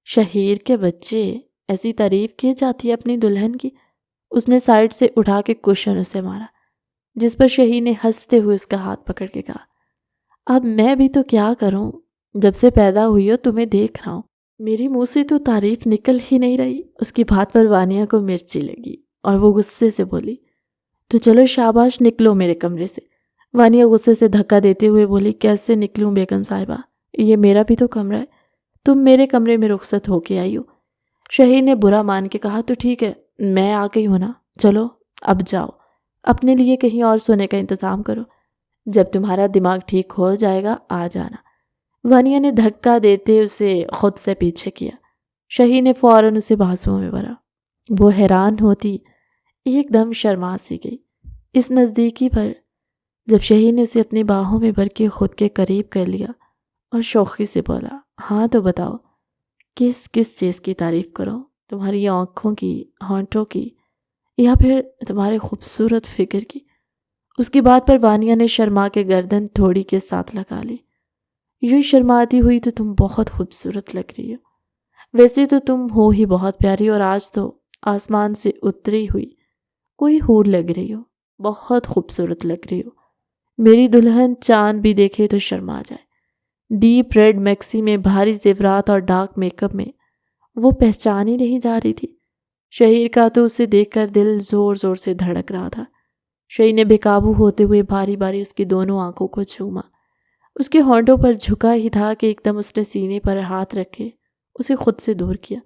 شہیر کے بچے، ایسی تعریف کی جاتی ہے اپنی دلہن کی؟ اس نے سائڈ سے اٹھا کے کوشن اسے مارا، جس پر شہیر نے ہنستے ہوئے اس کا ہاتھ پکڑ کے کہا، اب میں بھی تو کیا کروں، جب سے پیدا ہوئی ہو تمہیں دیکھ رہا ہوں، میری منہ سے تو تعریف نکل ہی نہیں رہی۔ اس کی بات پر وانیا کو مرچی لگی اور وہ غصے سے بولی، تو چلو شاباش، نکلو میرے کمرے سے۔ وانیا غصے سے دھکا دیتے ہوئے بولی، کیسے نکلوں بیگم صاحبہ، یہ میرا بھی تو کمرہ ہے، تم میرے کمرے میں رخصت ہو کے آئی ہو۔ شہیر نے برا مان کے کہا، تو ٹھیک ہے، میں آ گئی ہوں نا، چلو اب جاؤ، اپنے لیے کہیں اور سونے کا انتظام کرو، جب تمہارا دماغ ٹھیک ہو جائے گا آ جانا۔ وانیا نے دھکا دیتے اسے خود سے پیچھے کیا۔ شہیر نے فوراً اسے بازوؤں میں بھرا۔ وہ حیران ہوتی ایک دم شرما سی گئی اس نزدیکی پر، جب شہیر نے اسے اپنی باہوں میں بھر کے خود کے قریب کر لیا اور شوخی سے بولا، ہاں تو بتاؤ، کس کس چیز کی تعریف کرو، تمہاری آنکھوں کی، ہونٹوں کی، یا پھر تمہارے خوبصورت فگر کی؟ اس کی بات پر وانیا نے شرما کے گردن تھوڑی کے ساتھ لگا لی۔ یوں شرماتی ہوئی، تو تم بہت خوبصورت لگ رہی ہو، ویسے تو تم ہو ہی بہت پیاری، اور آج تو آسمان سے اتری ہوئی کوئی حور لگ رہی ہو، بہت خوبصورت لگ رہی ہو۔ میری دلہن چاند بھی دیکھے تو شرما جائے۔ ڈیپ ریڈ میکسی میں، بھاری زیورات اور ڈارک میک اپ میں وہ پہچان ہی نہیں جا رہی تھی۔ شہیر کا تو اسے دیکھ کر دل زور زور سے دھڑک رہا تھا۔ شہیر نے بے قابو ہوتے ہوئے باری باری اس کی دونوں آنکھوں کو چوما۔ اس کے ہونٹوں پر جھکا ہی تھا کہ ایک دم اس نے سینے پر ہاتھ رکھے اسے خود سے دور کیا۔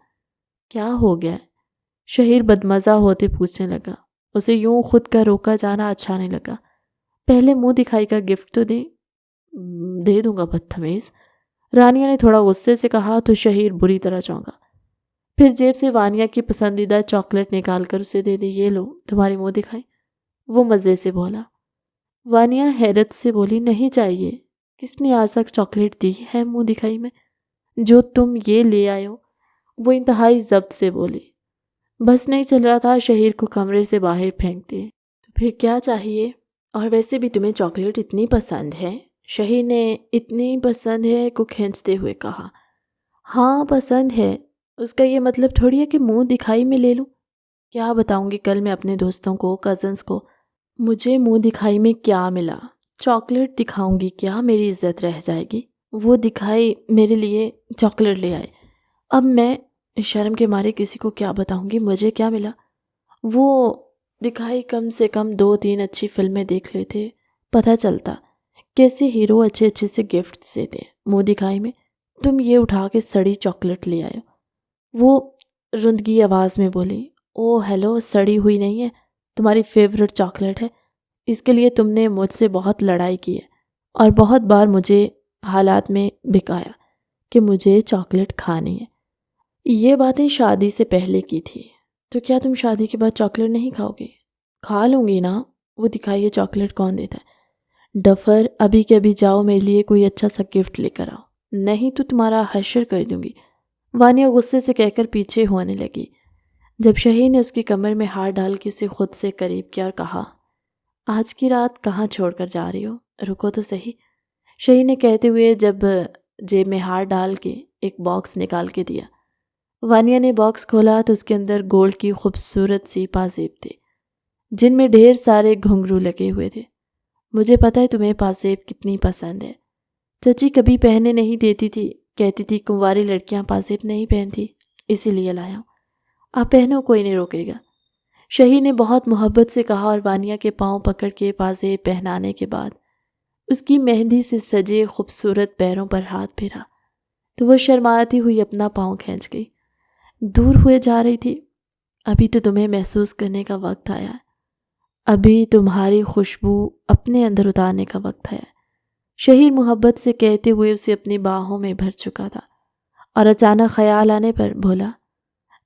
کیا ہو گیا ہے؟ شہیر بدمزہ ہوتے پوچھنے لگا۔ اسے یوں خود کا روکا جانا اچھا نہیں لگا۔ پہلے منہ دکھائی کا گفٹ تو دے دوں گا بدتمیز، رانیہ نے تھوڑا غصے سے کہا تو شہیر بری طرح چونکا۔ پھر جیب سے وانیا کی پسندیدہ چاکلیٹ نکال کر اسے دے دی، یہ لو تمہاری منہ دکھائی۔ وہ مزے سے بولا۔ وانیا حیرت سے بولی، نہیں چاہیے، کس نے آج تک چاکلیٹ دی ہے منہ دکھائی میں؟ جو تم یہ لے آئے ہو۔ وہ انتہائی ضبط سے بولی۔ بس نہیں چل رہا تھا شہیر کو کمرے سے باہر پھینکتے۔ تو پھر کیا چاہیے؟ اور ویسے بھی تمہیں چاکلیٹ اتنی پسند ہے؟ شہیر نے اتنی پسند ہے کو کھینچتے ہوئے کہا۔ ہاں پسند ہے، اس کا یہ مطلب تھوڑی ہے کہ منہ دکھائی میں لے لوں۔ کیا بتاؤں گی کل میں اپنے دوستوں کو، کزنس کو، مجھے منہ دکھائی میں کیا ملا؟ چاکلیٹ دکھاؤں گی کیا میری عزت رہ جائے گی؟ وہ دکھائی میرے لیے چاکلیٹ لے آئے، اب میں شرم کے مارے کسی کو کیا بتاؤں گی مجھے کیا ملا؟ وہ دکھائی کم سے کم 2-3 اچھی فلمیں دیکھ لیتے، پتہ چلتا کیسے ہیرو اچھے اچھے سے گفٹس دیتے منہ دکھائی میں، تم یہ اٹھا کے سڑی چاکلیٹ لے آئے ہو۔ وہ رندگی آواز میں بولی، او ہیلو، سڑی ہوئی نہیں ہے، تمہاری فیورٹ چاکلیٹ ہے، اس کے لیے تم نے مجھ سے بہت لڑائی کی ہے اور بہت بار مجھے حالات میں بکایا کہ مجھے چاکلیٹ کھانی ہے۔ یہ باتیں شادی سے پہلے کی تھی، تو کیا تم شادی کے بعد چاکلیٹ نہیں کھاؤ گے؟ کھا لوں گی نا، وہ دکھائیے چاکلیٹ کون دیتا ہے؟ ڈفر، ابھی کے ابھی جاؤ میرے لیے کوئی اچھا سا گفٹ لے کر آؤ، نہیں تو تمہارا حشر کر دوں گی، وانیہ غصے سے کہہ کر پیچھے ہونے لگی۔ جب شہیر نے اس کی کمر میں ہاتھ ڈال کے اسے خود سے قریب کیا اور کہا، آج کی رات کہاں چھوڑ کر جا رہی ہو؟ رکو تو صحیح، شہیر نے کہتے ہوئے جب جیب میں ہاتھ ڈال کے ایک باکس نکال کے دیا۔ وانیہ نے باکس کھولا تو اس کے اندر گولڈ کی خوبصورت سی پازیب تھے، جن میں ڈھیر سارے گھنگرو لگے ہوئے تھے۔ مجھے پتہ ہے تمہیں پازیب کتنی پسند ہے، چچی کبھی پہننے نہیں دیتی تھی، کہتی تھی کنواری لڑکیاں پازیب نہیں پہنتی، اسی لیے لایا ہوں، آپ پہنو، کوئی نہیں روکے گا۔ شہیر نے بہت محبت سے کہا اور وانیہ کے پاؤں پکڑ کے پازیب پہنانے کے بعد اس کی مہندی سے سجے خوبصورت پیروں پر ہاتھ پھیرا تو وہ شرماتی ہوئی اپنا پاؤں کھینچ گئی، دور ہوئے جا رہی تھی۔ ابھی تو تمہیں محسوس کرنے کا وقت آیا ہے، ابھی تمہاری خوشبو اپنے اندر اتارنے کا وقت ہے، شہیر محبت سے کہتے ہوئے اسے اپنی باہوں میں بھر چکا تھا اور اچانک خیال آنے پر بولا،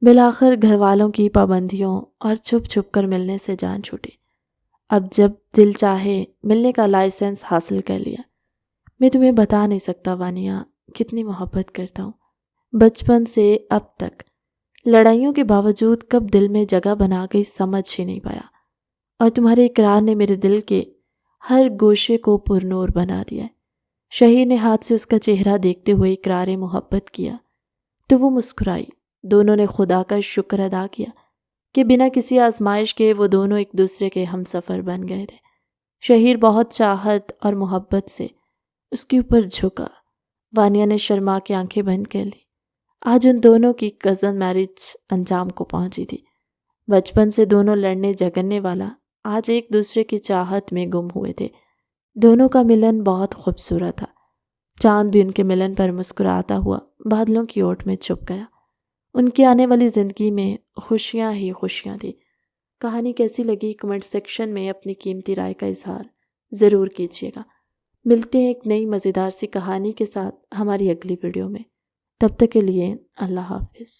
بالآخر گھر والوں کی پابندیوں اور چھپ چھپ کر ملنے سے جان چھوٹی، اب جب دل چاہے ملنے کا لائسنس حاصل کر لیا۔ میں تمہیں بتا نہیں سکتا وانیہ کتنی محبت کرتا ہوں، بچپن سے اب تک، لڑائیوں کے باوجود کب دل میں جگہ بنا گئی سمجھ ہی نہیں پایا، اور تمہارے اقرار نے میرے دل کے ہر گوشے کو پرنور بنا دیا ہے۔ شہیر نے ہاتھ سے اس کا چہرہ دیکھتے ہوئے اقرار محبت کیا تو وہ مسکرائی۔ دونوں نے خدا کا شکر ادا کیا کہ بنا کسی آزمائش کے وہ دونوں ایک دوسرے کے ہم سفر بن گئے تھے۔ شہیر بہت چاہت اور محبت سے اس کے اوپر جھکا۔ وانیہ نے شرما کے آنکھیں بند کر لی۔ آج ان دونوں کی کزن میرج انجام کو پہنچی تھی۔ بچپن سے دونوں لڑنے جھگڑنے والا آج ایک دوسرے کی چاہت میں گم ہوئے تھے۔ دونوں کا ملن بہت خوبصورت تھا۔ چاند بھی ان کے ملن پر مسکراتا ہوا بادلوں کی اوٹ میں چھپ گیا۔ ان کی آنے والی زندگی میں خوشیاں ہی خوشیاں تھی۔ کہانی کیسی لگی کمنٹ سیکشن میں اپنی قیمتی رائے کا اظہار ضرور کیجیے گا۔ ملتے ہیں ایک نئی مزیدار سی کہانی کے ساتھ ہماری اگلی ویڈیو میں، تب تک کے لیے اللہ حافظ۔